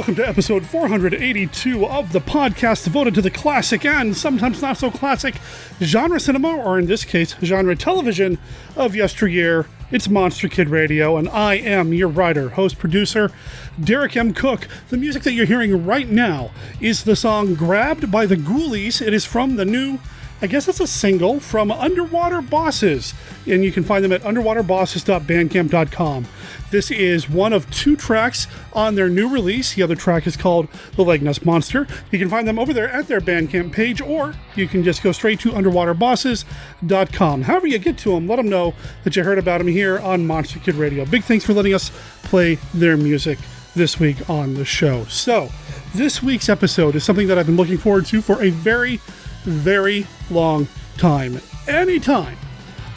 welcome to episode 482 of the podcast devoted to the classic and sometimes not so classic genre cinema, or in this case, genre television of yesteryear. It's Monster Kid Radio, and I am your writer, host, producer, Derek M. Cook. The music that you're hearing right now is the song Grabbed by the Ghoulies. It is from the new, I guess it's a single, from Underwater Bosses, and you can find them at underwaterbosses.bandcamp.com. This is one of two tracks on their new release. The other track is called The Leg Nest Monster. You can find them over there at their Bandcamp page, or you can just go straight to underwaterbosses.com. However you get to them, let them know that you heard about them here on Monster Kid Radio. Big thanks for letting us play their music this week on the show. So, this week's episode is something that I've been looking forward to for a very, very long time. Anytime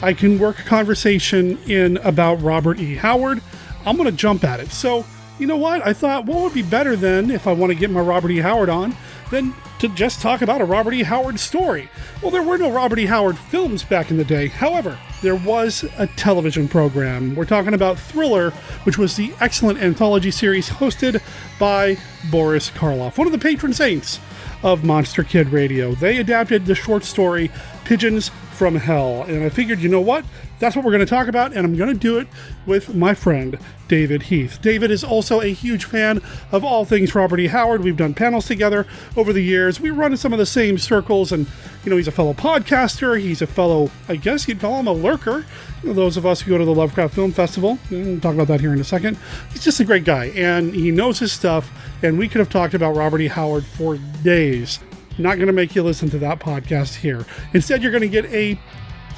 I can work a conversation in about Robert E. Howard, I'm going to jump at it. So, you know what? I thought, what would be better than, if I want to get my Robert E. Howard on, than to just talk about a Robert E. Howard story. Well, there were no Robert E. Howard films back in the day. However, there was a television program. We're talking about Thriller, which was the excellent anthology series hosted by Boris Karloff, one of the patron saints of Monster Kid Radio. They adapted the short story Pigeons from Hell, and I figured, you know what? That's what we're going to talk about, and I'm going to do it with my friend, David Heath. David is also a huge fan of all things Robert E. Howard. We've done panels together over the years. We run in some of the same circles, and, you know, he's a fellow podcaster. He's a fellow, I guess you'd call him a lurker. You know, those of us who go to the Lovecraft Film Festival, we'll talk about that here in a second. He's just a great guy, and he knows his stuff, and we could have talked about Robert E. Howard for days. Not going to make you listen to that podcast here. Instead, you're going to get a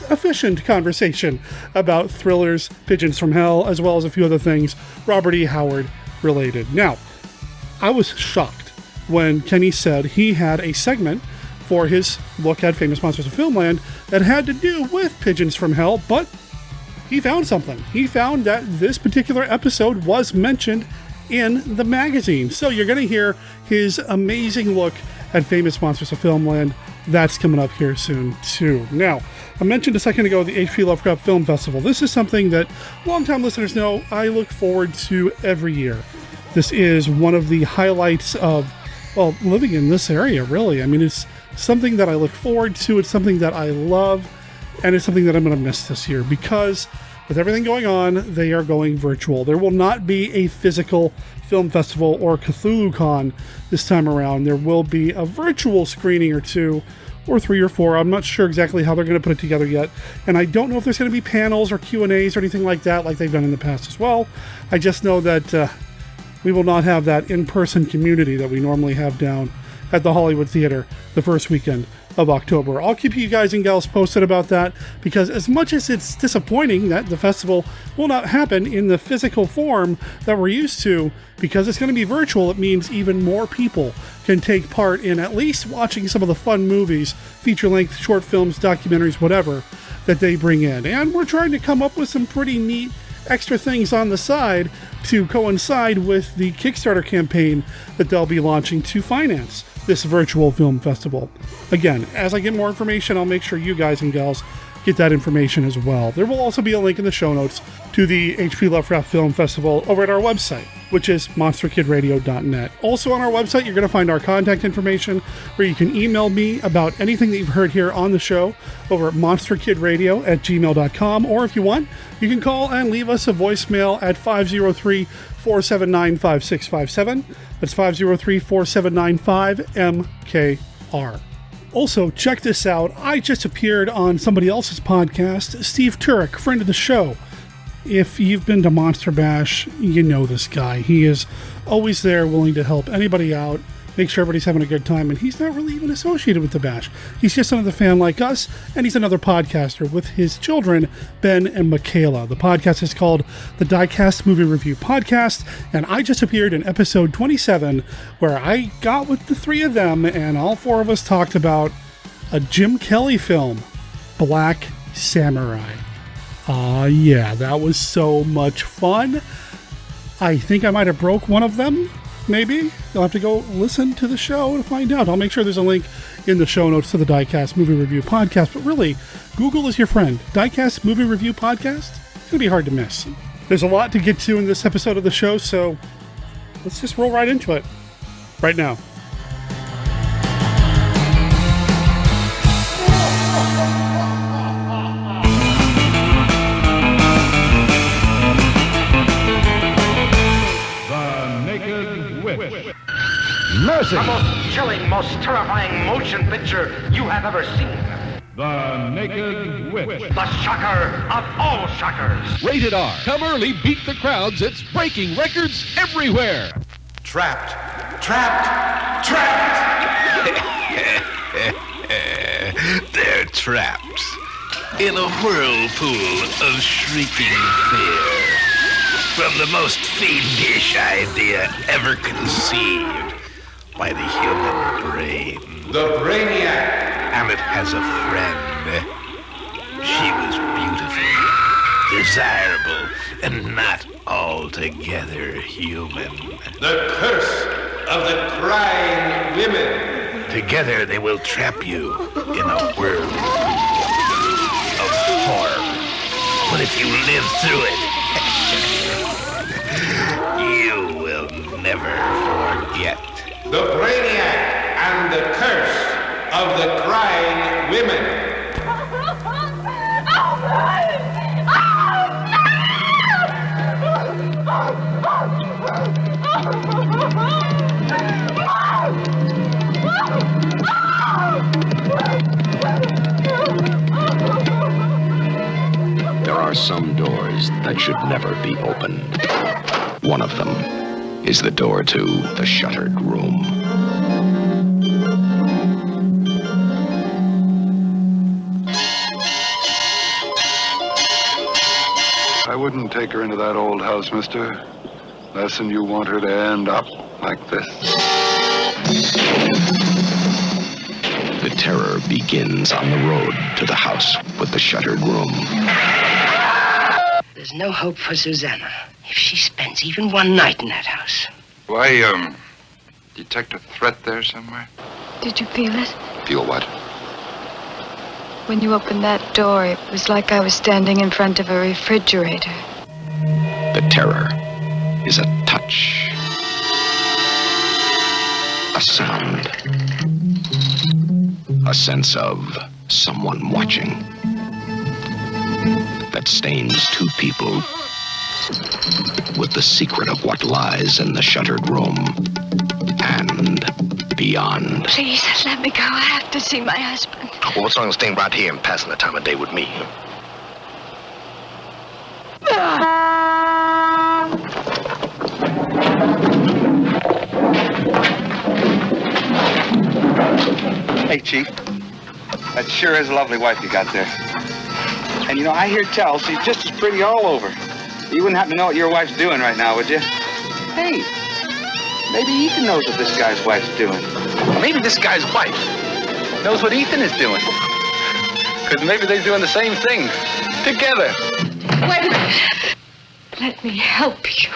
efficient conversation about Thriller's Pigeons from Hell, as well as a few other things Robert E. Howard related. Now, I was shocked when Kenny said he had a segment for his look at Famous Monsters of Filmland that had to do with Pigeons from Hell, but he found something. He found that this particular episode was mentioned in the magazine. So you're going to hear his amazing look at Famous Monsters of Filmland. That's coming up here soon, too. Now, I mentioned a second ago the HP Lovecraft Film Festival. This is something that longtime listeners know I look forward to every year. This is one of the highlights of, well, living in this area, really. I mean, it's something that I look forward to. It's something that I love, and it's something that I'm going to miss this year because with everything going on, they are going virtual. There will not be a physical film festival or CthulhuCon this time around. There will be a virtual screening or two, or 3 or 4. I'm not sure exactly how they're going to put it together yet. And I don't know if there's going to be panels or Q&As or anything like that, like they've done in the past as well. I just know that we will not have that in-person community that we normally have down at the Hollywood Theater the first weekend of October. I'll keep you guys and gals posted about that, because as much as it's disappointing that the festival will not happen in the physical form that we're used to, because it's going to be virtual, it means even more people can take part in at least watching some of the fun movies, feature-length short films, documentaries, whatever, that they bring in. And we're trying to come up with some pretty neat extra things on the side to coincide with the Kickstarter campaign that they'll be launching to finance this virtual film festival. Again, as I get more information, I'll make sure you guys and gals get that information as well. There will also be a link in the show notes to the HP Lovecraft Film Festival over at our website, which is monsterkidradio.net. Also on our website, you're going to find our contact information where you can email me about anything that you've heard here on the show over at monsterkidradio@gmail.com, or if you want, you can call and leave us a voicemail at 503-479-5657. That's 503-479-5MKR. Also, check this out. I just appeared on somebody else's podcast, Steve Turek, friend of the show. If you've been to Monster Bash, you know this guy. He is always there, willing to help anybody out, make sure everybody's having a good time, and he's not really even associated with the Bash. He's just another fan like us, and he's another podcaster with his children, Ben and Michaela. The podcast is called the Diecast Movie Review Podcast, and I just appeared in episode 27, where I got with the three of them, and all four of us talked about a Jim Kelly film, Black Samurai. Yeah, that was so much fun. I think I might have broke one of them, maybe. You'll have to go listen to the show to find out. I'll make sure there's a link in the show notes to the Diecast Movie Review Podcast. But really, Google is your friend. Diecast Movie Review Podcast? It's going to be hard to miss. There's a lot to get to in this episode of the show, so let's just roll right into it. right now. Mercy! The most chilling, most terrifying motion picture you have ever seen. The Naked Witch. The shocker of all shockers. Rated R. Come early, beat the crowds. It's breaking records everywhere. Trapped. Trapped. Trapped. They're trapped in a whirlpool of shrieking fear. From the most fiendish idea ever conceived by the human brain. The Brainiac. And it has a friend. She was beautiful, desirable, and not altogether human. The curse of the crying women. Together they will trap you in a whirlpool of horror. But if you live through it, you will never forget. The Brainiac and the curse of the crying women. There are some doors that should never be opened. One of them is the door to the shuttered room. I wouldn't take her into that old house, mister. Less than you want her to end up like this. The terror begins on the road to the house with the shuttered room. There's no hope for Susanna if she spends even one night in that house. Why, detect a threat there somewhere? Did you feel it? Feel what? When you opened that door, it was like I was standing in front of a refrigerator. The terror is a touch, a sound, a sense of someone watching that stains two people with the secret of what lies in the shuttered room and beyond. Please, let me go. I have to see my husband. Well, what's wrong with staying right here and passing the time of day with me? Hey, Chief. That sure is a lovely wife you got there. And, you know, I hear tell she's just as pretty all over. You wouldn't happen to know what your wife's doing right now, would you? Hey, maybe Ethan knows what this guy's wife's doing. Maybe this guy's wife knows what Ethan is doing. Because maybe they're doing the same thing together. Wait a minute. Let me help you.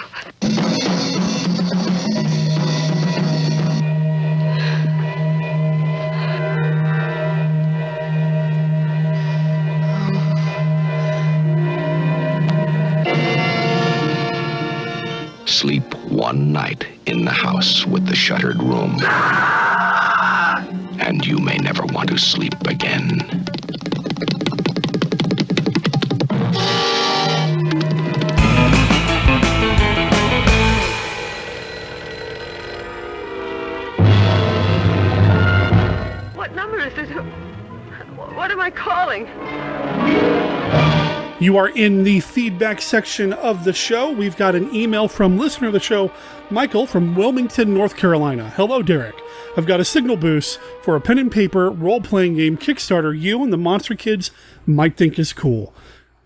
Sleep one night in the house with the shuttered room, and you may never want to sleep again. What number is it? What am I calling? You are in the feedback section of the show. We've got an email from listener of the show, Michael from Wilmington, North Carolina. Hello, Derek. I've got a signal boost for a pen and paper role-playing game Kickstarter you and the Monster Kids might think is cool.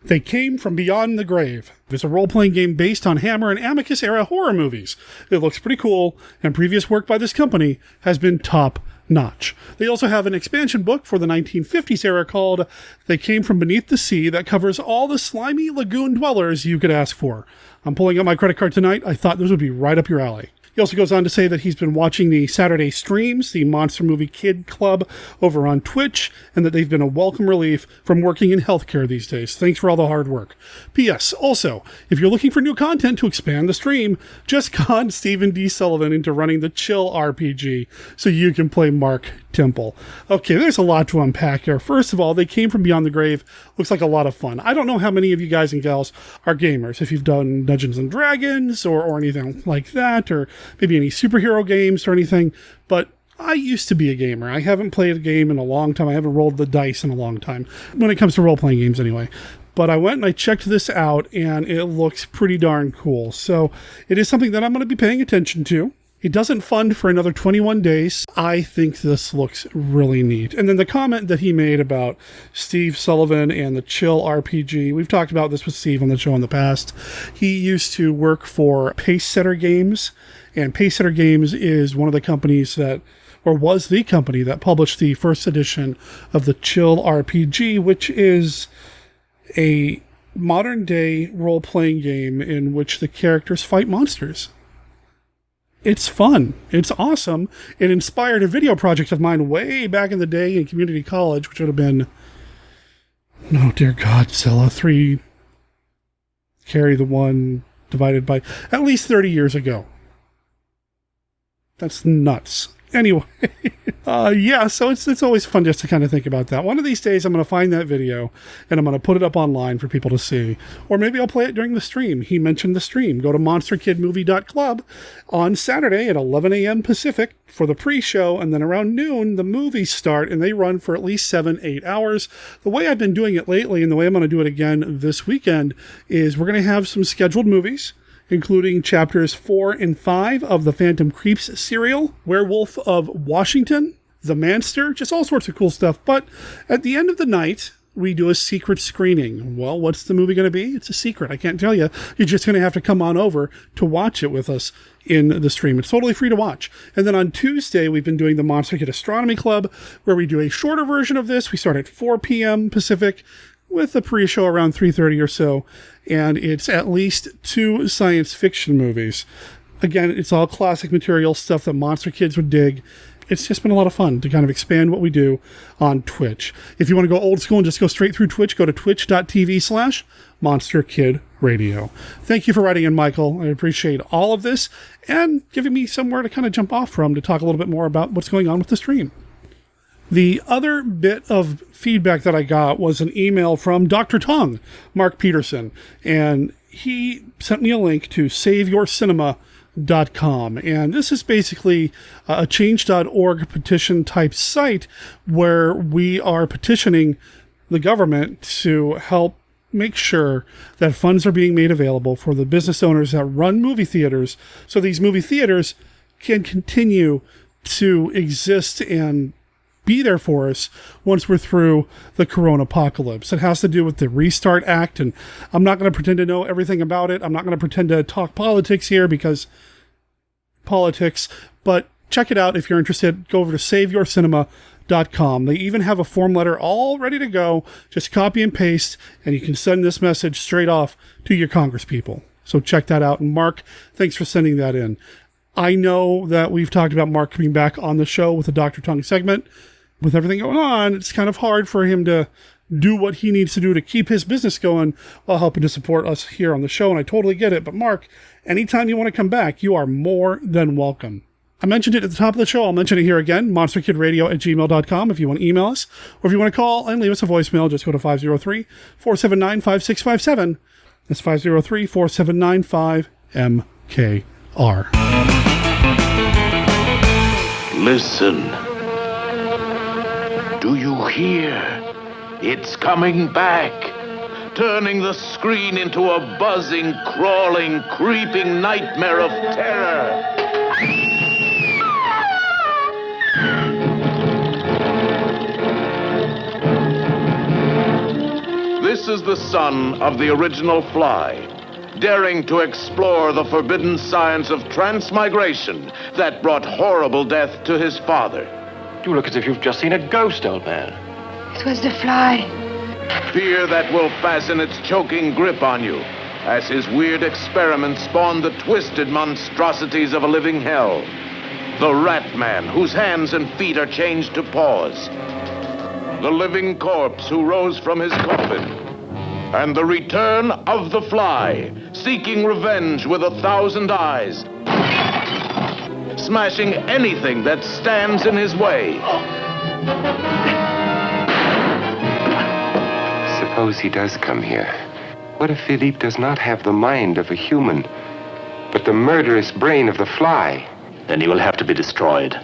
They Came from Beyond the Grave. It's a role-playing game based on Hammer and Amicus era horror movies. It looks pretty cool, and previous work by this company has been top-notch. They also have an expansion book for the 1950s era called They Came from Beneath the Sea that covers all the slimy lagoon dwellers you could ask for. I'm pulling out my credit card tonight. I thought this would be right up your alley. He also goes on to say that he's been watching the Saturday streams, the Monster Movie Kid Club over on Twitch, and that they've been a welcome relief from working in healthcare these days. Thanks for all the hard work. P.S. Also, if you're looking for new content to expand the stream, just con Stephen D. Sullivan into running the Chill RPG so you can play Mark Temple. Okay, there's a lot to unpack here. First of all, they came from beyond the grave. Looks like a lot of fun. I don't know how many of you guys and gals are gamers, if you've done Dungeons and Dragons or anything like that, or maybe any superhero games or anything, but I used to be a gamer. I haven't played a game in a long time. I haven't rolled the dice in a long time, when it comes to role-playing games anyway. But I went and I checked this out, and it looks pretty darn cool. So it is something that I'm going to be paying attention to. It doesn't fund for another 21 days. I think this looks really neat. And then the comment that he made about Steve Sullivan and the Chill RPG, we've talked about this with Steve on the show in the past. He used to work for Pacesetter Games, and Pacesetter Games is one of the companies that, or was the company that published the first edition of the Chill RPG, which is a modern-day role-playing game in which the characters fight monsters. It's fun. It's awesome. It inspired a video project of mine way back in the day in community college, which would have been, oh dear God, Zella, 3, carry the 1, divided by, at least 30 years ago. That's nuts. Anyway, yeah, so it's always fun just to kind of think about that. One of these days, I'm going to find that video, and I'm going to put it up online for people to see. Or maybe I'll play it during the stream. He mentioned the stream. Go to monsterkidmovie.club on Saturday at 11 a.m. Pacific for the pre-show, and then around noon, the movies start, and they run for at least 7-8 hours. The way I've been doing it lately, and the way I'm going to do it again this weekend, is we're going to have some scheduled movies, including chapters 4 and 5 of the Phantom Creeps serial, Werewolf of Washington, The Manster, just all sorts of cool stuff. But at the end of the night, we do a secret screening. Well, what's the movie going to be? It's a secret. I can't tell you. You're just going to have to come on over to watch it with us in the stream. It's totally free to watch. And then on Tuesday, we've been doing the Monster Kid Astronomy Club, where we do a shorter version of this. We start at 4 p.m. Pacific, with a pre-show around 3:30 or so, and it's at least 2 science fiction movies. Again, it's all classic material, stuff that monster kids would dig. It's just been a lot of fun to kind of expand what we do on Twitch. If you want to go old school and just go straight through Twitch, go to twitch.tv/monsterkidradio. Thank you for writing in, Michael. I appreciate all of this and giving me somewhere to kind of jump off from to talk a little bit more about what's going on with the stream. The other bit of feedback that I got was an email from Dr. Tong, Mark Peterson, and he sent me a link to SaveYourCinema.com. And this is basically a change.org petition type site where we are petitioning the government to help make sure that funds are being made available for the business owners that run movie theaters, so these movie theaters can continue to exist and be there for us once we're through the corona apocalypse. It has to do with the Restart Act, and I'm not going to pretend to know everything about it. I'm not going to pretend to talk politics here because politics, but check it out if you're interested. Go over to SaveYourCinema.com. They even have a form letter all ready to go. Just copy and paste, and you can send this message straight off to your congresspeople. So check that out. And Mark, thanks for sending that in. I know that we've talked about Mark coming back on the show with the Dr. Tongue segment. With everything going on, it's kind of hard for him to do what he needs to do to keep his business going while helping to support us here on the show, and I totally get it. But Mark, anytime you want to come back, you are more than welcome. I mentioned it at the top of the show. I'll mention it here again, monsterkidradio@gmail.com if you want to email us, or if you want to call and leave us a voicemail, just go to 503-479-5657. That's 503-479-5MKR. Listen. Do you hear? It's coming back, turning the screen into a buzzing, crawling, creeping nightmare of terror. This is the son of the original Fly, daring to explore the forbidden science of transmigration that brought horrible death to his father. You look as if you've just seen a ghost, old man. It was the Fly. Fear that will fasten its choking grip on you. as his weird experiments spawned the twisted monstrosities of a living hell. The Rat Man, whose hands and feet are changed to paws. The living corpse who rose from his coffin. And the return of the Fly, seeking revenge with 1,000 eyes. Smashing anything that stands in his way. Suppose he does come here. What if Philippe does not have the mind of a human, but the murderous brain of the Fly? Then he will have to be destroyed.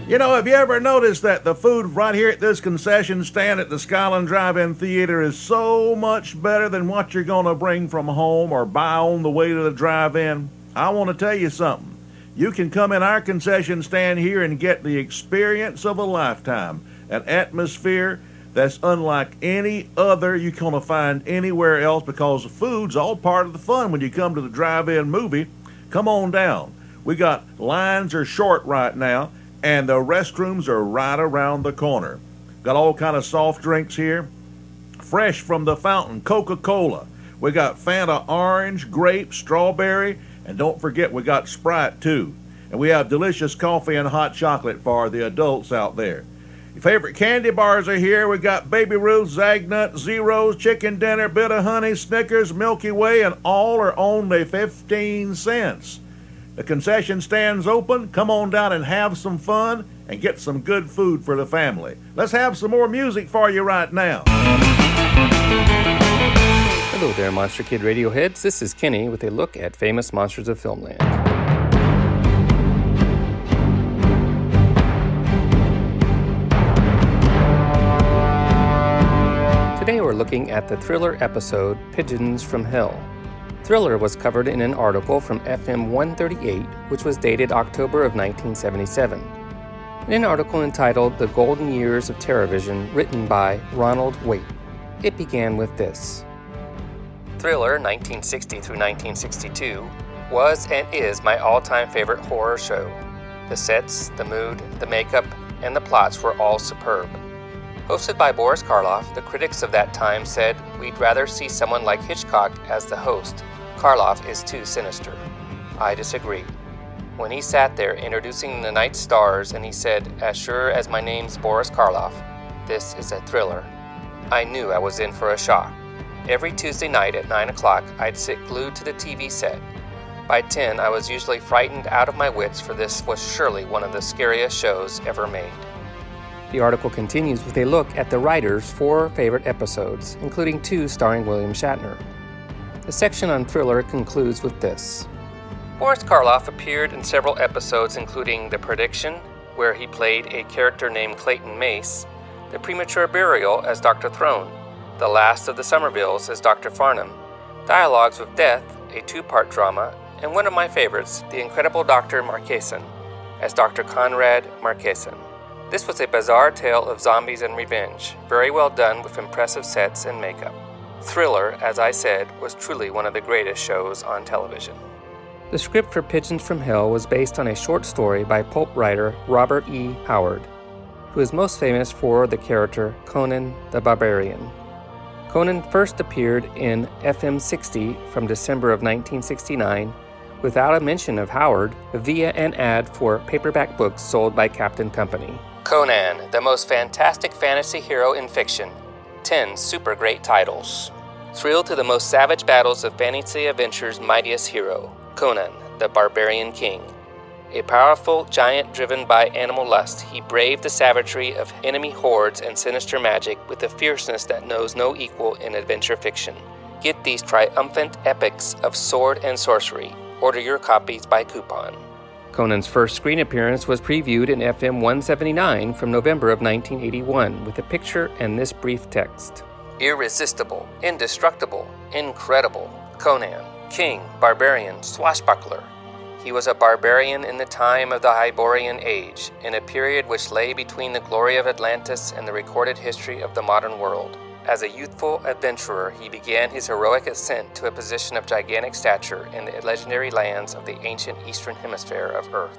You know, have you ever noticed that the food right here at this concession stand at the Skyline Drive-In Theater is so much better than what you're going to bring from home or buy on the way to the drive-in? I want to tell you something. You can come in our concession stand here and get the experience of a lifetime, an atmosphere that's unlike any other you're going to find anywhere else, because the food's all part of the fun when you come to the drive-in movie. Come on down. We got lines are short right now, and the restrooms are right around the corner. Got all kind of soft drinks here, fresh from the fountain, Coca-Cola. We got Fanta orange, grape, strawberry, and don't forget we got Sprite too. And we have delicious coffee and hot chocolate for the adults out there. Your favorite candy bars are here. We got Baby Ruth, Zagnut, Zeros, Chicken Dinner, Bit of Honey, Snickers, Milky Way, and all are only 15 cents. The concession stand's open. Come on down and have some fun and get some good food for the family. Let's have some more music for you right now. Hello there, Monster Kid Radio heads. This is Kenny with a look at Famous Monsters of Filmland. Today we're looking at the thriller episode Pigeons from Hell. Thriller was covered in an article from FM 138, which was dated October of 1977. In an article entitled The Golden Years of Terrorvision, written by Ronald Waite. It began with this. Thriller, 1960 through 1962, was and is my all-time favorite horror show. The sets, the mood, the makeup, and the plots were all superb. Hosted by Boris Karloff, the critics of that time said, "We'd rather see someone like Hitchcock as the host. Karloff is too sinister." I disagree. When he sat there introducing the night stars and he said, "As sure as my name's Boris Karloff, this is a thriller," I knew I was in for a shock. Every Tuesday night at 9 o'clock, I'd sit glued to the TV set. By 10, I was usually frightened out of my wits, for this was surely one of the scariest shows ever made. The article continues with a look at the writers' 4 favorite episodes, including 2 starring William Shatner. The section on Thriller concludes with this. Boris Karloff appeared in several episodes, including The Prediction, where he played a character named Clayton Mace, The Premature Burial as Dr. Throne, The Last of the Somervilles as Dr. Farnham, Dialogues with Death, a 2-part drama, and one of my favorites, The Incredible Dr. Marquesan, as Dr. Conrad Marquesan. This was a bizarre tale of zombies and revenge, very well done with impressive sets and makeup. Thriller, as I said, was truly one of the greatest shows on television. The script for Pigeons from Hell was based on a short story by pulp writer Robert E. Howard, who is most famous for the character Conan the Barbarian. Conan first appeared in FM 60 from December of 1969, without a mention of Howard, via an ad for paperback books sold by Captain Company. Conan, the most fantastic fantasy hero in fiction. 10 super great titles. Thrill to the most savage battles of fantasy adventure's mightiest hero, Conan, the Barbarian King. A powerful giant driven by animal lust, he braved the savagery of enemy hordes and sinister magic with a fierceness that knows no equal in adventure fiction. Get these triumphant epics of sword and sorcery. Order your copies by coupon. Conan's first screen appearance was previewed in FM 179 from November of 1981 with a picture and this brief text. Irresistible, indestructible, incredible, Conan, king, barbarian, swashbuckler. He was a barbarian in the time of the Hyborian Age, in a period which lay between the glory of Atlantis and the recorded history of the modern world. As a youthful adventurer, he began his heroic ascent to a position of gigantic stature in the legendary lands of the ancient eastern hemisphere of Earth.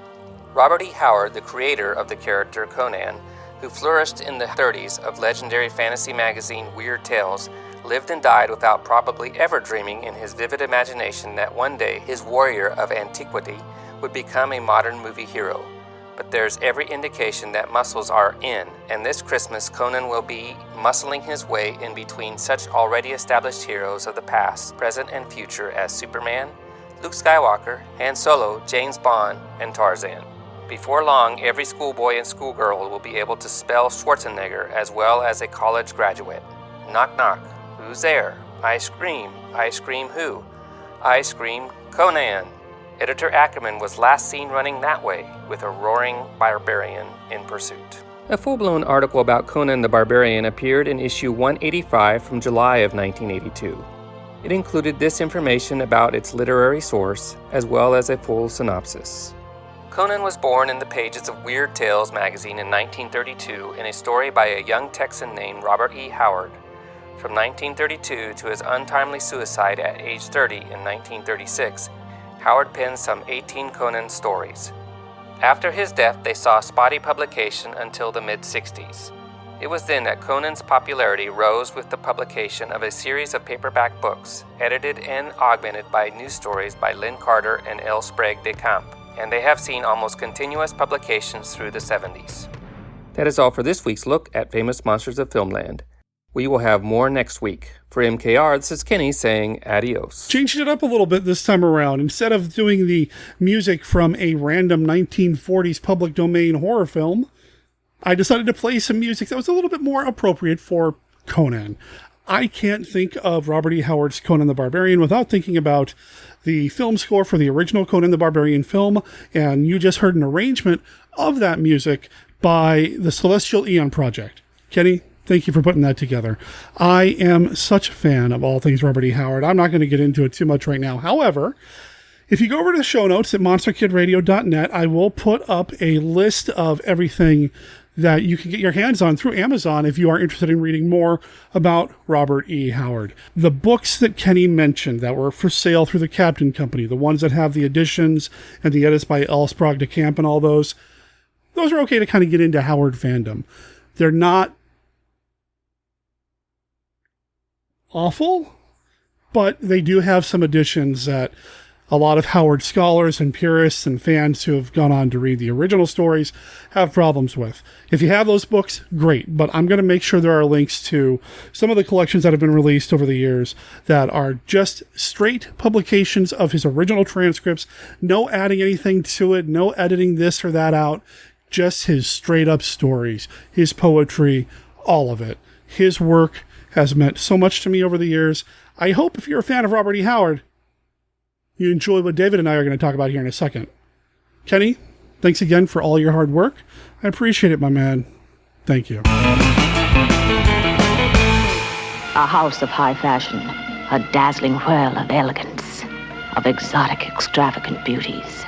Robert E. Howard, the creator of the character Conan, who flourished in the 30s of legendary fantasy magazine Weird Tales, lived and died without probably ever dreaming in his vivid imagination that one day his warrior of antiquity would become a modern movie hero. But there's every indication that muscles are in, and this Christmas Conan will be muscling his way in between such already established heroes of the past, present, and future as Superman, Luke Skywalker, Han Solo, James Bond, and Tarzan. Before long, every schoolboy and schoolgirl will be able to spell Schwarzenegger as well as a college graduate. Knock knock. Who's there? I scream. I scream who? I scream Conan. Editor Ackerman was last seen running that way, with a roaring barbarian in pursuit. A full-blown article about Conan the Barbarian appeared in issue 185 from July of 1982. It included this information about its literary source, as well as a full synopsis. Conan was born in the pages of Weird Tales magazine in 1932 in a story by a young Texan named Robert E. Howard. From 1932 to his untimely suicide at age 30 in 1936, Howard penned some 18 Conan stories. After his death, they saw spotty publication until the mid-60s. It was then that Conan's popularity rose with the publication of a series of paperback books, edited and augmented by news stories by Lynn Carter and L. Sprague de Camp, and they have seen almost continuous publications through the 70s. That is all for this week's look at Famous Monsters of Filmland. We will have more next week. For MKR, this is Kenny saying adios. Changed it up a little bit this time around. Instead of doing the music from a random 1940s public domain horror film, I decided to play some music that was a little bit more appropriate for Conan. I can't think of Robert E. Howard's Conan the Barbarian without thinking about the film score for the original Conan the Barbarian film, and you just heard an arrangement of that music by the Celestial Eon Project. Kenny, thank you for putting that together. I am such a fan of all things Robert E. Howard. I'm not going to get into it too much right now. However, if you go over to the show notes at monsterkidradio.net, I will put up a list of everything that you can get your hands on through Amazon if you are interested in reading more about Robert E. Howard. The books that Kenny mentioned that were for sale through the Captain Company, the ones that have the editions and the edits by L. Sprague de Camp and all those are okay to kind of get into Howard fandom. They're not awful, but they do have some additions that a lot of Howard scholars and purists and fans who have gone on to read the original stories have problems with. If you have those books, great, but I'm going to make sure there are links to some of the collections that have been released over the years that are just straight publications of his original transcripts, no adding anything to it, no editing this or that out, just his straight up stories, his poetry, all of it. His work has meant so much to me over the years. I hope if you're a fan of Robert E. Howard, you enjoy what David and I are going to talk about here in a second. Kenny, thanks again for all your hard work. I appreciate it, my man. Thank you. A house of high fashion, a dazzling whirl of elegance, of exotic, extravagant beauties.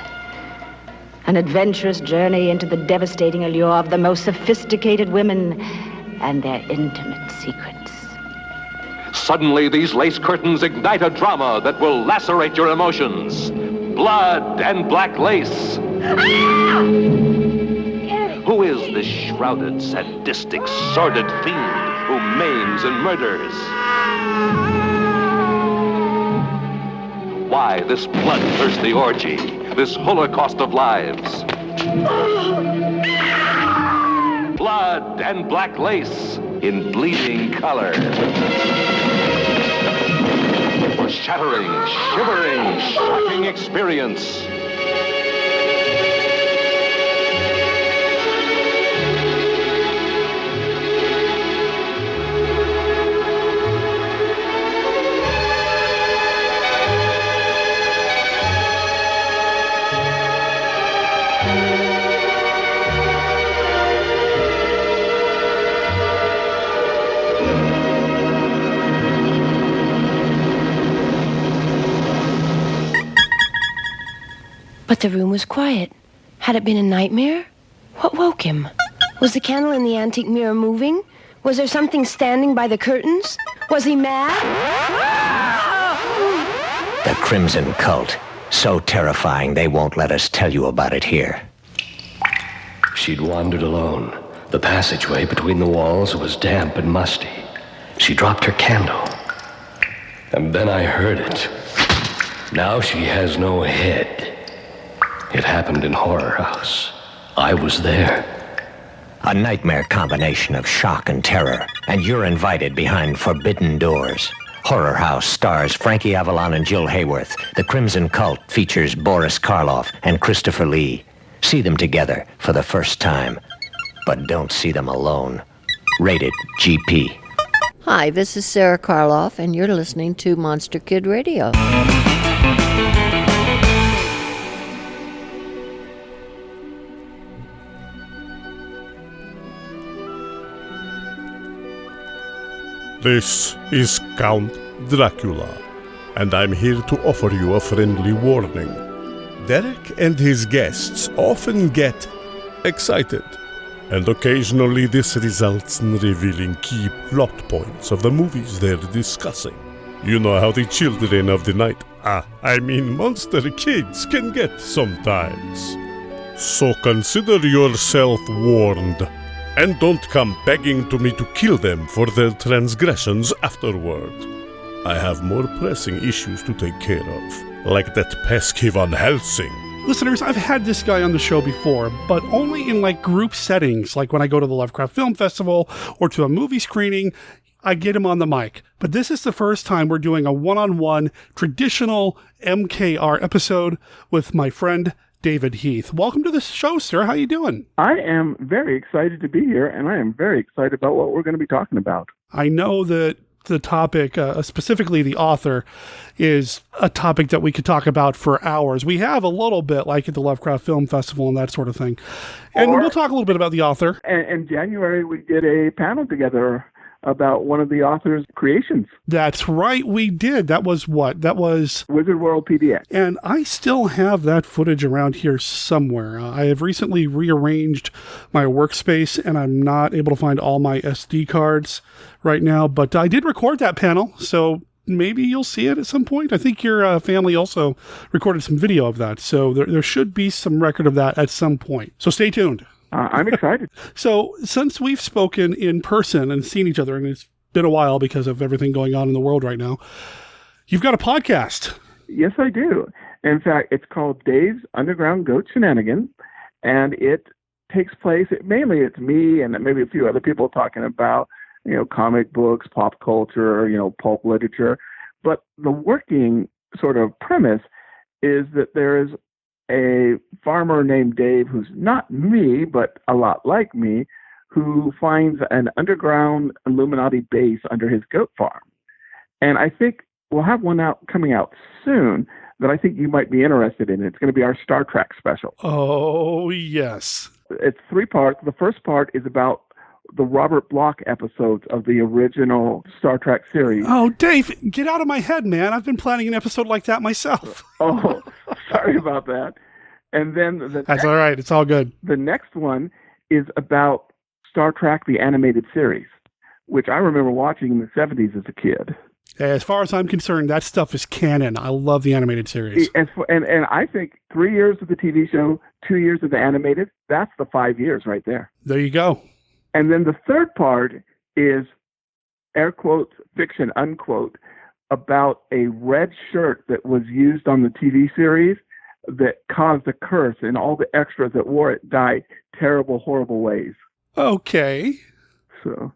An adventurous journey into the devastating allure of the most sophisticated women and their intimate secrets. Suddenly, these lace curtains ignite a drama that will lacerate your emotions. Blood and black lace. Who is this shrouded, sadistic, sordid fiend who maims and murders? Why this bloodthirsty orgy, this holocaust of lives? Blood and black lace in bleeding color. For shattering, shivering, shocking experience. But the room was quiet. Had it been a nightmare? What woke him? Was the candle in the antique mirror moving? Was there something standing by the curtains? Was he mad? The Crimson Cult. So terrifying they won't let us tell you about it here. She'd wandered alone. The passageway between the walls was damp and musty. She dropped her candle. And then I heard it. Now she has no head. It happened in Horror House. I was there. A nightmare combination of shock and terror, and you're invited behind forbidden doors. Horror House stars Frankie Avalon and Jill Hayworth. The Crimson Cult features Boris Karloff and Christopher Lee. See them together for the first time, but don't see them alone. Rated GP. Hi, this is Sarah Karloff, and you're listening to Monster Kid Radio. This is Count Dracula, and I'm here to offer you a friendly warning. Derek and his guests often get excited, and occasionally this results in revealing key plot points of the movies they're discussing. You know how the children of the night, monster kids, can get sometimes. So consider yourself warned. And don't come begging to me to kill them for their transgressions afterward. I have more pressing issues to take care of, like that pesky Van Helsing. Listeners, I've had this guy on the show before, but only in group settings, like when I go to the Lovecraft Film Festival or to a movie screening, I get him on the mic. But this is the first time we're doing a one-on-one traditional MKR episode with my friend David Heath. Welcome to the show, sir. How you doing? I am very excited to be here, and I am very excited about what we're going to be talking about. I know that the topic, specifically the author, is a topic that we could talk about for hours. We have a little bit, like at the Lovecraft Film Festival and that sort of thing. And we'll talk a little bit about the author. In January, we did a panel together about one of the author's creations. That's right, we did. That was what? That was Wizard World PDX. And I still have that footage around here somewhere. I have recently rearranged my workspace, and I'm not able to find all my SD cards right now, but I did record that panel, so maybe you'll see it at some point. I think your family also recorded some video of that, so there should be some record of that at some point. So stay tuned. I'm excited. So since we've spoken in person and seen each other, and it's been a while because of everything going on in the world right now, you've got a podcast. Yes, I do. In fact, it's called Dave's Underground Goat Shenanigans, and it takes place, mainly it's me and maybe a few other people talking about, comic books, pop culture, pulp literature. But the working sort of premise is that there is a farmer named Dave, who's not me, but a lot like me, who finds an underground Illuminati base under his goat farm. And I think we'll have one coming out soon that I think you might be interested in. It's going to be our Star Trek special. Oh, yes. It's 3 parts. The first part is about the Robert Bloch episodes of the original Star Trek series. Oh, Dave, get out of my head, man. I've been planning an episode like that myself. Oh, sorry about that. And then That's all right. It's all good. The next one is about Star Trek, the animated series, which I remember watching in the 70s as a kid. As far as I'm concerned, that stuff is canon. I love the animated series. And I think 3 years of the TV show, 2 years of the animated, that's the 5 years right there. There you go. And then the third part is, air quotes, fiction, unquote, about a red shirt that was used on the TV series that caused a curse, and all the extras that wore it died terrible, horrible ways. Okay. So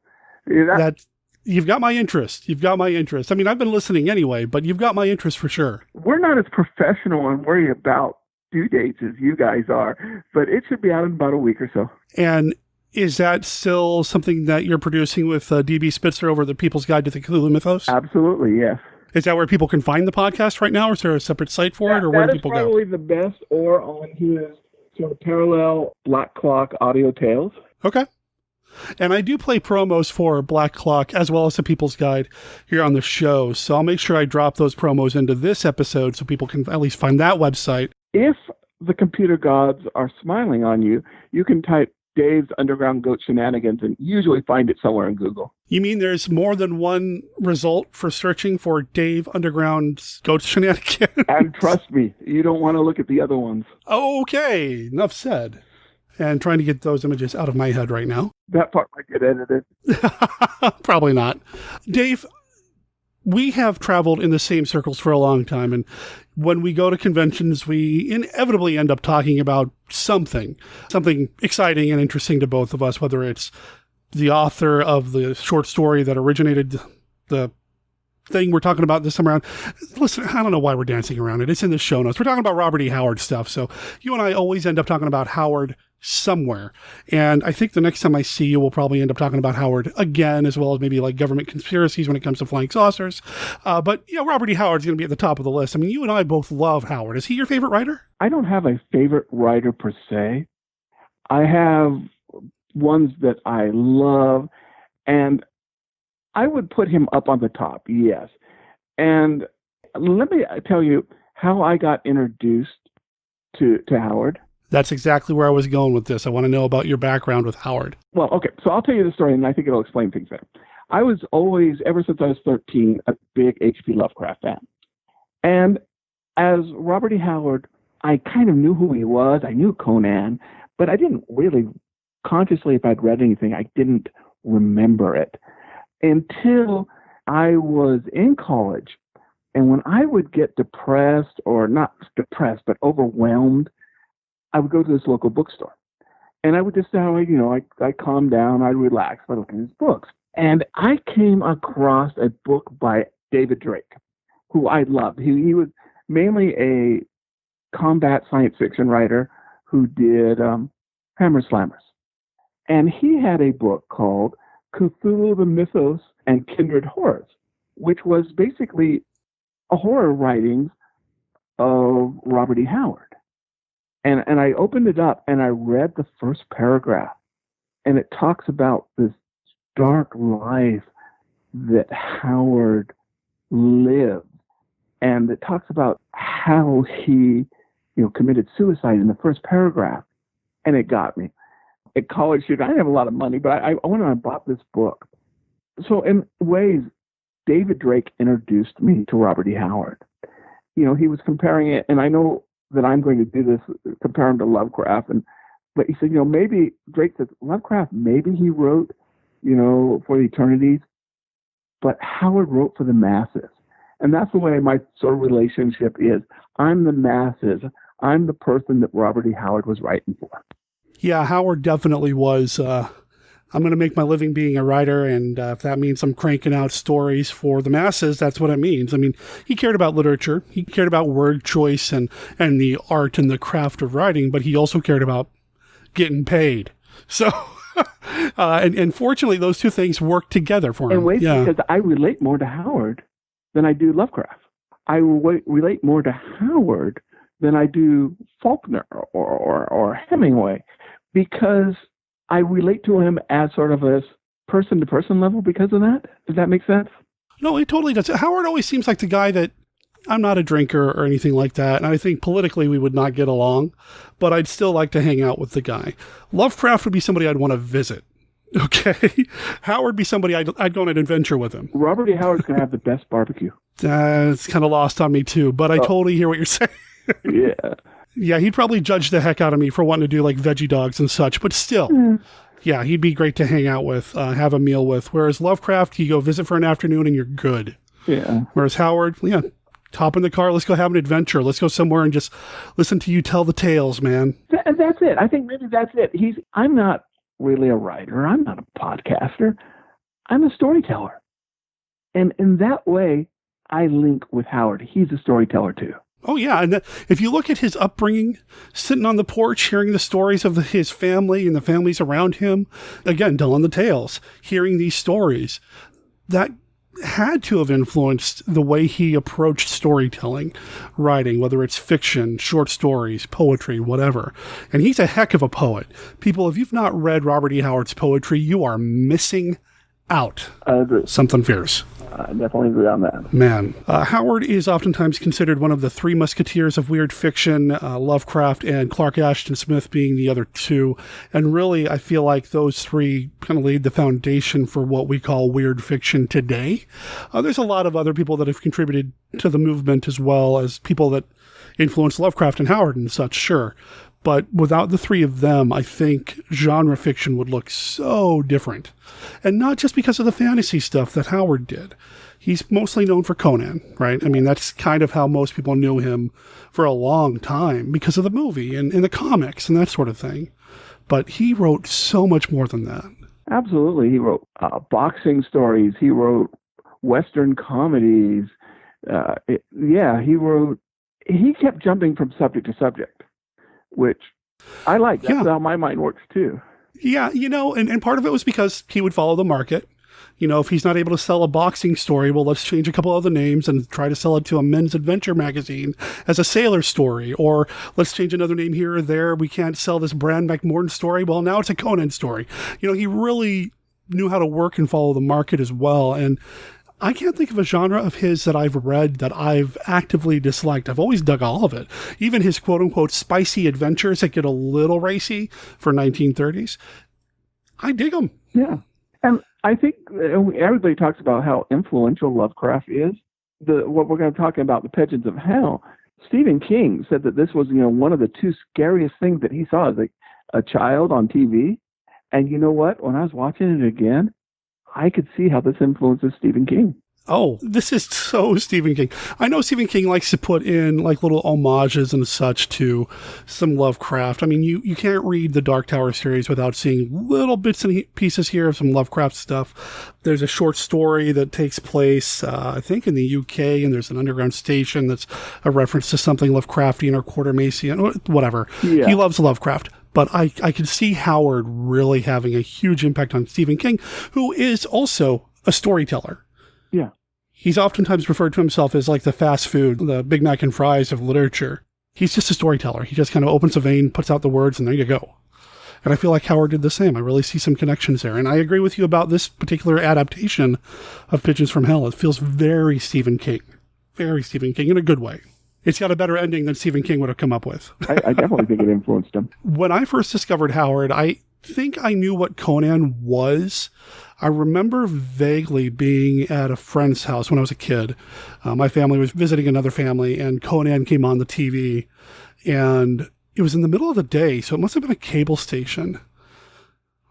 you've got my interest. You've got my interest. I mean, I've been listening anyway, but you've got my interest for sure. We're not as professional and worry about due dates as you guys are, but it should be out in about a week or so. And is that still something that you're producing with D.B. Spitzer over the People's Guide to the Cthulhu Mythos? Absolutely, yes. Is that where people can find the podcast right now, or is there a separate site for it, or where do people go? That is probably the best, or on his sort of parallel Black Clock Audio Tales. Okay. And I do play promos for Black Clock as well as the People's Guide here on the show, so I'll make sure I drop those promos into this episode so people can at least find that website. If the computer gods are smiling on you, you can type Dave's Underground Goat Shenanigans and usually find it somewhere in Google. You mean there's more than one result for searching for Dave Underground's Goat Shenanigans? And trust me, you don't want to look at the other ones. Okay, enough said. And trying to get those images out of my head right now. That part might get edited. Probably not. Dave, we have traveled in the same circles for a long time, and when we go to conventions, we inevitably end up talking about something exciting and interesting to both of us, whether it's the author of the short story that originated the thing we're talking about this time around. Listen, I don't know why we're dancing around it. It's in the show notes. We're talking about Robert E. Howard stuff, so you and I always end up talking about Howard somewhere. And I think the next time I see you, we'll probably end up talking about Howard again, as well as maybe like government conspiracies when it comes to flying saucers. But, Robert E. Howard's going to be at the top of the list. I mean, you and I both love Howard. Is he your favorite writer? I don't have a favorite writer per se. I have ones that I love, and I would put him up on the top, yes. And let me tell you how I got introduced to Howard. That's exactly where I was going with this. I want to know about your background with Howard. Well, okay, so I'll tell you the story, and I think it'll explain things better. I was always, ever since I was 13, a big H.P. Lovecraft fan. And as Robert E. Howard, I kind of knew who he was. I knew Conan, but I didn't really consciously, if I'd read anything, I didn't remember it until I was in college. And when I would get depressed, or not depressed, but overwhelmed, I would go to this local bookstore, and I would just I calm down, I relax by looking at his books. And I came across a book by David Drake, who I loved. He was mainly a combat science fiction writer who did Hammer Slammers. And he had a book called Cthulhu, the Mythos, and Kindred Horrors, which was basically a horror writings of Robert E. Howard. And I opened it up and I read the first paragraph, and it talks about this dark life that Howard lived. And it talks about how he, committed suicide in the first paragraph. And it got me. At college, I didn't have a lot of money, but I went and I bought this book. So in ways, David Drake introduced me to Robert E. Howard. He was comparing it, and I know that I'm going to do this, compare him to Lovecraft. But he said, maybe Drake said, Lovecraft, maybe he wrote, for the eternities, but Howard wrote for the masses. And that's the way my sort of relationship is. I'm the masses. I'm the person that Robert E. Howard was writing for. Yeah, Howard definitely was. I'm going to make my living being a writer, and if that means I'm cranking out stories for the masses, that's what it means. I mean, he cared about literature. He cared about word choice and the art and the craft of writing, but he also cared about getting paid. So, and fortunately, those two things work together for him. In ways, because I relate more to Howard than I do Lovecraft. I relate more to Howard than I do Faulkner or Hemingway, because I relate to him as sort of a person-to-person level because of that. Does that make sense? No, it totally does. Howard always seems like the guy that, I'm not a drinker or anything like that, and I think politically we would not get along, but I'd still like to hang out with the guy. Lovecraft would be somebody I'd want to visit. Okay? Howard would be somebody I'd go on an adventure with him. Robert E. Howard's going to have the best barbecue. It's kind of lost on me too, but I totally hear what you're saying. Yeah. Yeah, he'd probably judge the heck out of me for wanting to do like veggie dogs and such, but still, yeah, he'd be great to hang out with, have a meal with. Whereas Lovecraft, you go visit for an afternoon and you're good. Yeah. Whereas Howard, hop in the car, let's go have an adventure. Let's go somewhere and just listen to you tell the tales, man. And that's it. I think maybe that's it. I'm not really a writer. I'm not a podcaster. I'm a storyteller. And in that way, I link with Howard. He's a storyteller too. Oh, yeah. And if you look at his upbringing, sitting on the porch, hearing the stories of his family and the families around him, again, telling the tales, hearing these stories, that had to have influenced the way he approached storytelling, writing, whether it's fiction, short stories, poetry, whatever. And he's a heck of a poet. People, if you've not read Robert E. Howard's poetry, you are missing out. I agree. Something fierce. I definitely agree on that. Man. Howard is oftentimes considered one of the three musketeers of weird fiction, Lovecraft and Clark Ashton Smith being the other two. And really, I feel like those three kind of laid the foundation for what we call weird fiction today. There's a lot of other people that have contributed to the movement as well as people that influenced Lovecraft and Howard and such, sure. But without the three of them, I think genre fiction would look so different. And not just because of the fantasy stuff that Howard did. He's mostly known for Conan, right? I mean, that's kind of how most people knew him for a long time because of the movie and the comics and that sort of thing. But he wrote so much more than that. Absolutely. He wrote boxing stories. He wrote Western comedies. He kept jumping from subject to subject, which I like. That's how my mind works too. Yeah, and part of it was because he would follow the market. If he's not able to sell a boxing story, well, let's change a couple other names and try to sell it to a men's adventure magazine as a sailor story. Or let's change another name here or there. We can't sell this Bran McMorton story. Well, now it's a Conan story. He really knew how to work and follow the market as well. And I can't think of a genre of his that I've read that I've actively disliked. I've always dug all of it. Even his quote-unquote spicy adventures that get a little racy for 1930s. I dig them. Yeah. And I think everybody talks about how influential Lovecraft is. What we're going to talk about, the Pigeons of Hell. Stephen King said that this was, one of the two scariest things that he saw as a child on TV. And you know what? When I was watching it again, I could see how this influences Stephen King. Oh, this is so Stephen King. I know Stephen King likes to put in like little homages and such to some Lovecraft. I mean, you can't read the Dark Tower series without seeing little bits and pieces here of some Lovecraft stuff. There's a short story that takes place, I think, in the UK, and there's an underground station that's a reference to something Lovecraftian or Quatermassian, whatever. Yeah. He loves Lovecraft. But I could see Howard really having a huge impact on Stephen King, who is also a storyteller. Yeah. He's oftentimes referred to himself as like the fast food, the Big Mac and fries of literature. He's just a storyteller. He just kind of opens a vein, puts out the words, and there you go. And I feel like Howard did the same. I really see some connections there. And I agree with you about this particular adaptation of Pigeons from Hell. It feels very Stephen King. Very Stephen King in a good way. It's got a better ending than Stephen King would have come up with. I definitely think it influenced him. When I first discovered Howard, I think I knew what Conan was. I remember vaguely being at a friend's house when I was a kid. My family was visiting another family, and Conan came on the TV. And it was in the middle of the day, so it must have been a cable station.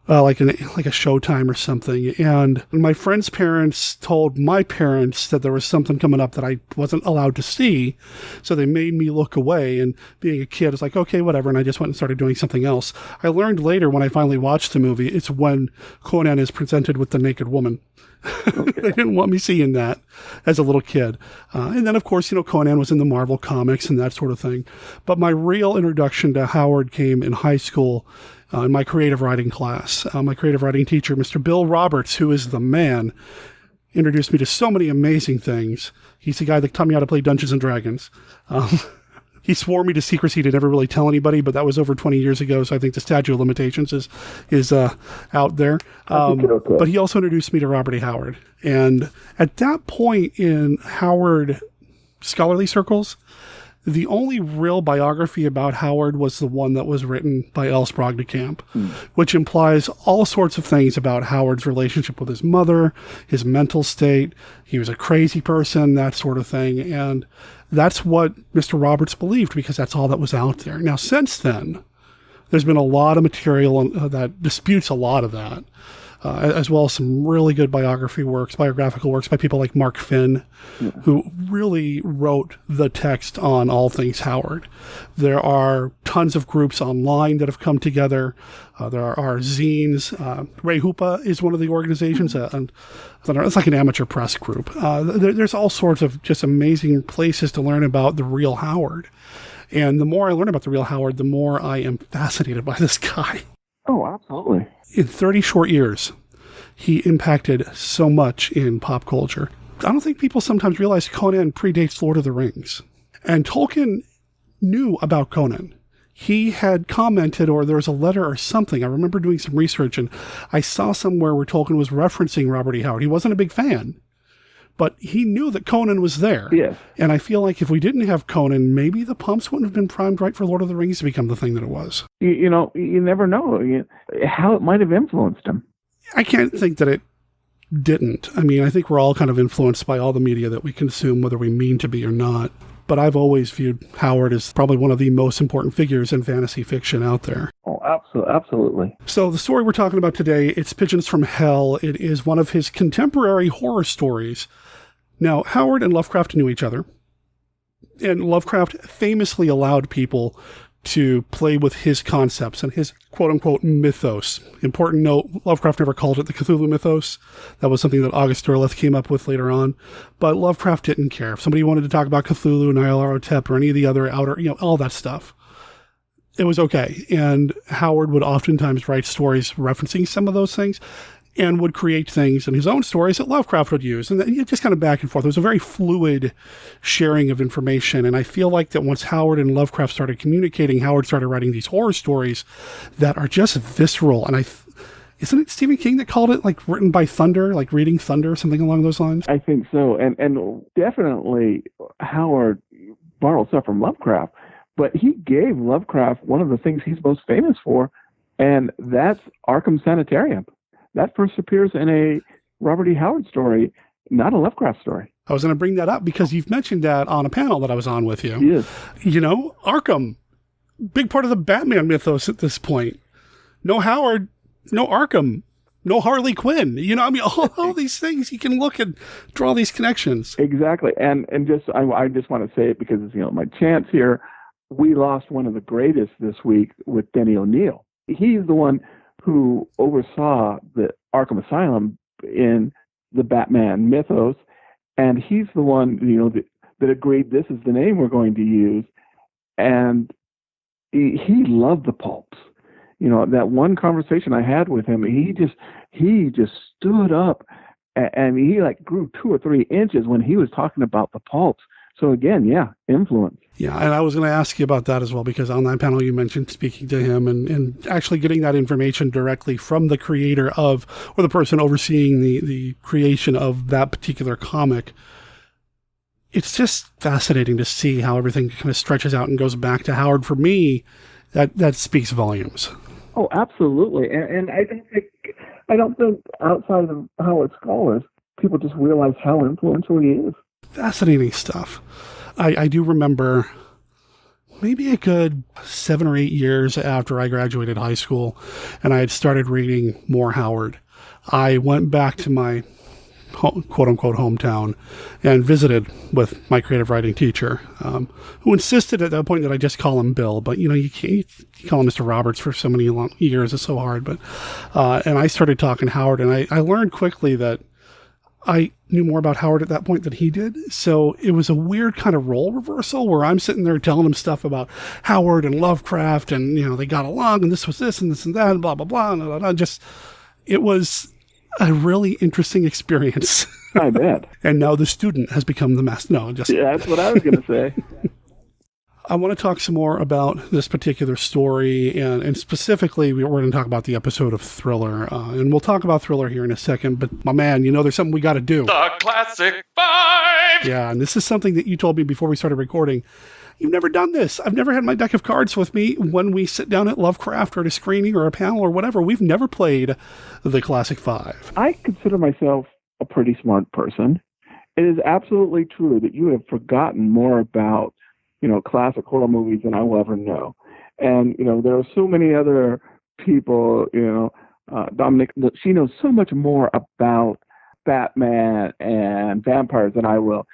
Like a Showtime or something. And my friend's parents told my parents that there was something coming up that I wasn't allowed to see. So they made me look away. And being a kid, it's like, okay, whatever. And I just went and started doing something else. I learned later when I finally watched the movie, it's when Conan is presented with the naked woman. Okay. They didn't want me seeing that as a little kid. And then, of course, Conan was in the Marvel comics and that sort of thing. But my real introduction to Howard came in high school. In my creative writing class. My creative writing teacher, Mr. Bill Roberts, who is the man, introduced me to so many amazing things. He's the guy that taught me how to play Dungeons & Dragons. He swore me to secrecy to never really tell anybody, but that was over 20 years ago, so I think the statute of limitations is out there. But he also introduced me to Robert E. Howard. And at that point in Howard scholarly circles, the only real biography about Howard was the one that was written by L. Sprague de Camp, which implies all sorts of things about Howard's relationship with his mother, his mental state. He was a crazy person, that sort of thing. And that's what Mr. Roberts believed because that's all that was out there. Now, since then, there's been a lot of material that disputes a lot of that. As well as some really good biographical works by people like Mark Finn, who really wrote the text on all things Howard. There are tons of groups online that have come together. There are zines. Ray Hoopa is one of the organizations. It's like an amateur press group. There's all sorts of just amazing places to learn about the real Howard. And the more I learn about the real Howard, the more I am fascinated by this guy. Oh, absolutely. In 30 short years, he impacted so much in pop culture. I don't think people sometimes realize Conan predates Lord of the Rings. And Tolkien knew about Conan. he had commented, or there was a letter or something. I remember doing some research, and I saw somewhere where Tolkien was referencing Robert E. Howard. He wasn't a big fan, but he knew that Conan was there. Yes. And I feel like if we didn't have Conan, maybe the pumps wouldn't have been primed right for Lord of the Rings to become the thing that it was. You never know how it might have influenced him. I can't think that it didn't. I mean, I think we're all kind of influenced by all the media that we consume, whether we mean to be or not. But I've always viewed Howard as probably one of the most important figures in fantasy fiction out there. Oh, absolutely. So the story we're talking about today, it's Pigeons from Hell. It is one of his contemporary horror stories. Now, Howard and Lovecraft knew each other, and Lovecraft famously allowed people to play with his concepts and his quote-unquote mythos. Important note, Lovecraft never called it the Cthulhu mythos. That was something that August Derleth came up with later on. But Lovecraft didn't care. If somebody wanted to talk about Cthulhu, Nyarlathotep, or any of the other outer, all that stuff, it was okay. And Howard would oftentimes write stories referencing some of those things, and would create things in his own stories that Lovecraft would use. And then just kind of back and forth. It was a very fluid sharing of information. And I feel like that once Howard and Lovecraft started communicating, Howard started writing these horror stories that are just visceral. And isn't it Stephen King that called it like written by thunder, like reading thunder, something along those lines? I think so. And definitely Howard borrowed stuff from Lovecraft, but he gave Lovecraft one of the things he's most famous for, and that's Arkham Sanitarium. That first appears in a Robert E. Howard story, not a Lovecraft story. I was going to bring that up because you've mentioned that on a panel that I was on with you. Yes. Arkham, big part of the Batman mythos at this point. No Howard, no Arkham, no Harley Quinn. All these things, you can look and draw these connections. Exactly. And I just want to say it because, my chance here, we lost one of the greatest this week with Denny O'Neil. He's the one who oversaw the Arkham Asylum in the Batman mythos, and he's the one, that agreed this is the name we're going to use, and he loved the pulps. That one conversation I had with him, he just stood up, and he grew 2 or 3 inches when he was talking about the pulps. So again, influence. Yeah, and I was going to ask you about that as well, because on that panel you mentioned speaking to him and actually getting that information directly from the creator of, or the person overseeing the creation of that particular comic. It's just fascinating to see how everything kind of stretches out and goes back to Howard. For me, that speaks volumes. Oh, absolutely. And I don't think outside of Howard scholars, people just realize how influential he is. Fascinating stuff. I do remember maybe a good 7 or 8 years after I graduated high school and I had started reading more Howard, I went back to my quote-unquote hometown and visited with my creative writing teacher, who insisted at that point that I just call him Bill. But, you can't you call him Mr. Roberts for so many long years. It's so hard. But and I started talking Howard, and I learned quickly that I knew more about Howard at that point than he did. So it was a weird kind of role reversal where I'm sitting there telling him stuff about Howard and Lovecraft and, they got along and this was this and this and that and blah, blah, blah. And blah, blah, blah. It was a really interesting experience. I bet. And now the student has become the master. No, yeah, that's what I was going to say. I want to talk some more about this particular story, and specifically, we're going to talk about the episode of Thriller, and we'll talk about Thriller here in a second, but my man, there's something we got to do. The Classic 5! Yeah, and this is something that you told me before we started recording. You've never done this. I've never had my deck of cards with me when we sit down at Lovecraft or at a screening or a panel or whatever. We've never played the Classic 5. I consider myself a pretty smart person. It is absolutely true that you have forgotten more about classic horror movies than I will ever know. And, there are so many other people, Dominic, she knows so much more about Batman and vampires than I will.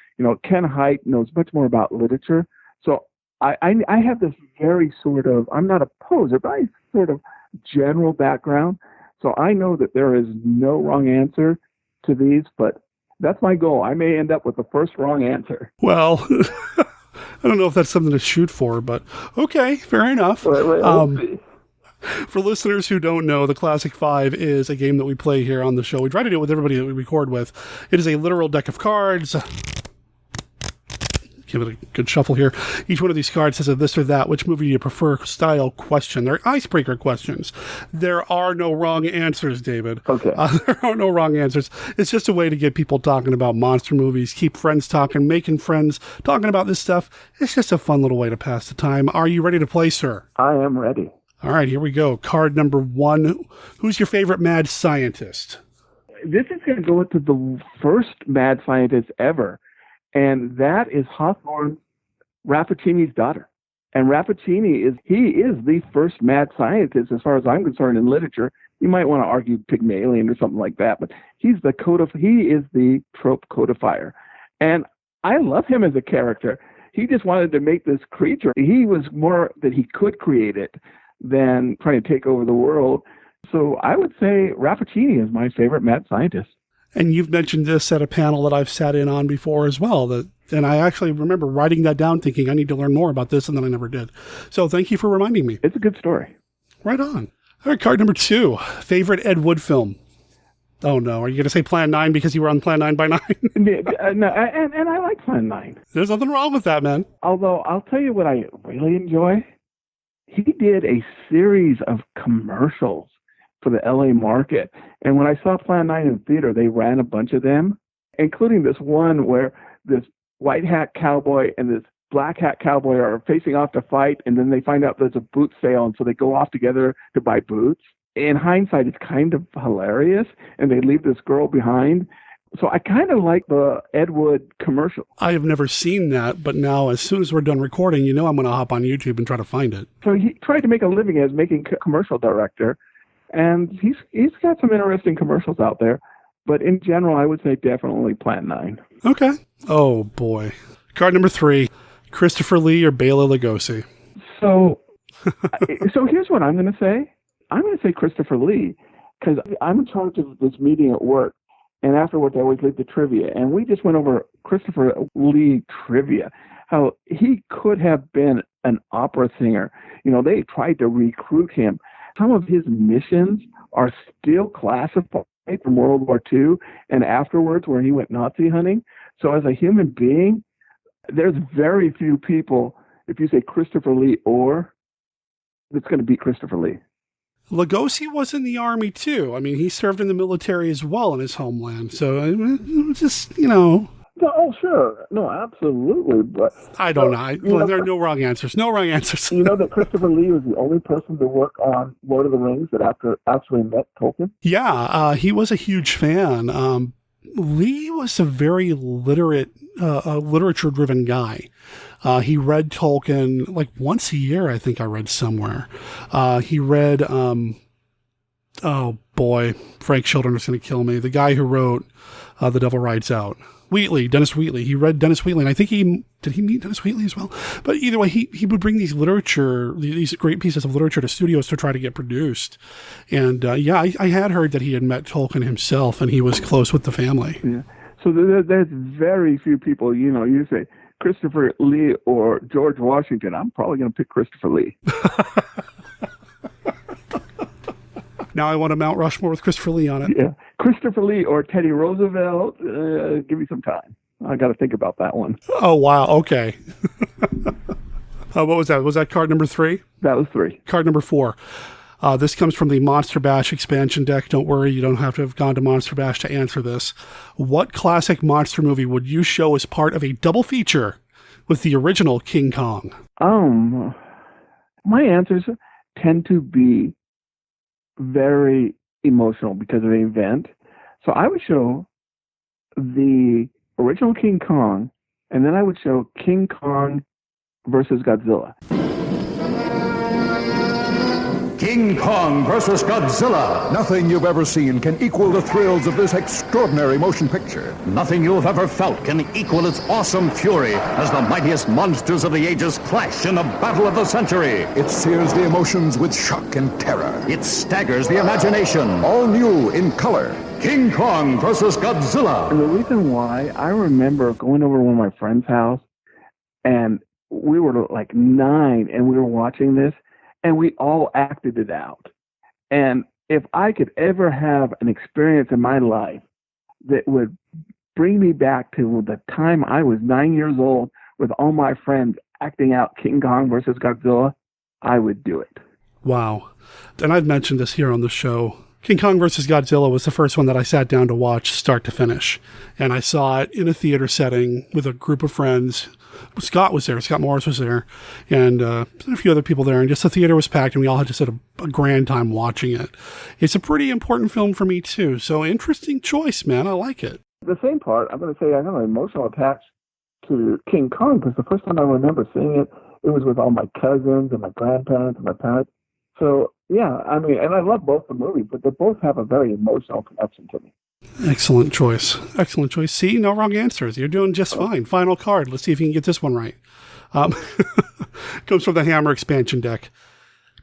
Ken Hite knows much more about literature. So I have this very sort of, I'm not a poser, but I sort of general background. So I know that there is no wrong answer to these, but that's my goal. I may end up with the first wrong answer. Well, I don't know if that's something to shoot for, but okay, fair enough. For listeners who don't know, the Classic 5 is a game that we play here on the show. We try to do it with everybody that we record with. It is a literal deck of cards. give it a good shuffle here. Each one of these cards has a this or that. Which movie do you prefer style question. They're icebreaker questions. There are no wrong answers, David. Okay. There are no wrong answers. It's just a way to get people talking about monster movies, keep friends talking, making friends, talking about this stuff. It's just a fun little way to pass the time. Are you ready to play, sir? I am ready. All right, here we go. Card number 1. Who's your favorite mad scientist? This is going to go into the first mad scientist ever, and that is Hawthorne Rappaccini's daughter. And Rappaccini is the first mad scientist, as far as I'm concerned, in literature. You might want to argue Pygmalion or something like that, but he is the trope codifier. And I love him as a character. He just wanted to make this creature. He was more that he could create it than trying to take over the world. So I would say Rappaccini is my favorite mad scientist. And you've mentioned this at a panel that I've sat in on before as well. And I actually remember writing that down thinking I need to learn more about this, and then I never did. So thank you for reminding me. It's a good story. Right on. All right, card number 2. Favorite Ed Wood film? Oh, no. Are you going to say Plan 9 because you were on Plan 9 by 9? No, and I like Plan 9. There's nothing wrong with that, man. Although, I'll tell you what I really enjoy. He did a series of commercials for the LA market. And when I saw Plan 9 in theater, they ran a bunch of them, including this one where this white hat cowboy and this black hat cowboy are facing off to fight, and then they find out there's a boot sale, and so they go off together to buy boots. In hindsight, it's kind of hilarious, and they leave this girl behind. So I kind of like the Ed Wood commercial. I have never seen that, but now as soon as we're done recording, I'm going to hop on YouTube and try to find it. So he tried to make a living as making commercial director, and he's got some interesting commercials out there. But in general, I would say definitely Plan 9. Okay. Oh, boy. Card number 3, Christopher Lee or Bela Lugosi? So here's what I'm going to say. I'm going to say Christopher Lee, because I'm in charge of this meeting at work. And afterwards, I always leave the trivia. And we just went over Christopher Lee trivia, how he could have been an opera singer. They tried to recruit him. Some of his missions are still classified from World War II and afterwards where he went Nazi hunting. So as a human being, there's very few people, if you say Christopher Lee that's going to beat Christopher Lee. Lugosi was in the army too. I mean, he served in the military as well in his homeland. So just, Oh, sure. No, absolutely. But I don't know. There are no wrong answers. No wrong answers. You know that Christopher Lee was the only person to work on Lord of the Rings that actually met Tolkien? Yeah, he was a huge fan. Lee was a very literature-driven guy. He read Tolkien like once a year, I think I read somewhere. He read, oh boy, Frank Children is going to kill me. The guy who wrote The Devil Rides Out. Dennis Wheatley. He read Dennis Wheatley, and I think did he meet Dennis Wheatley as well? But either way, he would bring these great pieces of literature to studios to try to get produced. And I had heard that he had met Tolkien himself, and he was close with the family. Yeah. So there's very few people, you say Christopher Lee or George Washington. I'm probably going to pick Christopher Lee. Now I want a Mount Rushmore with Christopher Lee on it. Yeah. Christopher Lee or Teddy Roosevelt. Give me some time. I got to think about that one. Oh, wow. Okay. What was that? Was that card number 3? That was 3. Card number 4. This comes from the Monster Bash expansion deck. Don't worry, you don't have to have gone to Monster Bash to answer this. What classic monster movie would you show as part of a double feature with the original King Kong? My answers tend to be very emotional because of the event. So I would show the original King Kong, and then I would show King Kong versus Godzilla. King Kong versus Godzilla. Nothing you've ever seen can equal the thrills of this extraordinary motion picture. Nothing you've ever felt can equal its awesome fury as the mightiest monsters of the ages clash in the battle of the century. It sears the emotions with shock and terror. It staggers the imagination. All new in color. King Kong versus Godzilla. And the reason why, I remember going over to one of my friend's house, and we were like 9, and we were watching this, and we all acted it out. And if I could ever have an experience in my life that would bring me back to the time I was 9 years old, with all my friends acting out King Kong versus Godzilla, I would do it. Wow. And I've mentioned this here on the show. King Kong vs. Godzilla was the first one that I sat down to watch start to finish. And I saw it in a theater setting with a group of friends. Scott was there. Scott Morris was there. And a few other people there. And just the theater was packed and we all had just had a grand time watching it. It's a pretty important film for me too. So interesting choice, man. I like it. The same part, I'm going to say I have an emotional attachment to King Kong because the first time I remember seeing it, it was with all my cousins and my grandparents and my parents. So, yeah, I mean, and I love both the movies, but they both have a very emotional connection to me. Excellent choice. Excellent choice. See, no wrong answers. You're doing just fine. Final card. Let's see if you can get this one right. Comes from the Hammer expansion deck.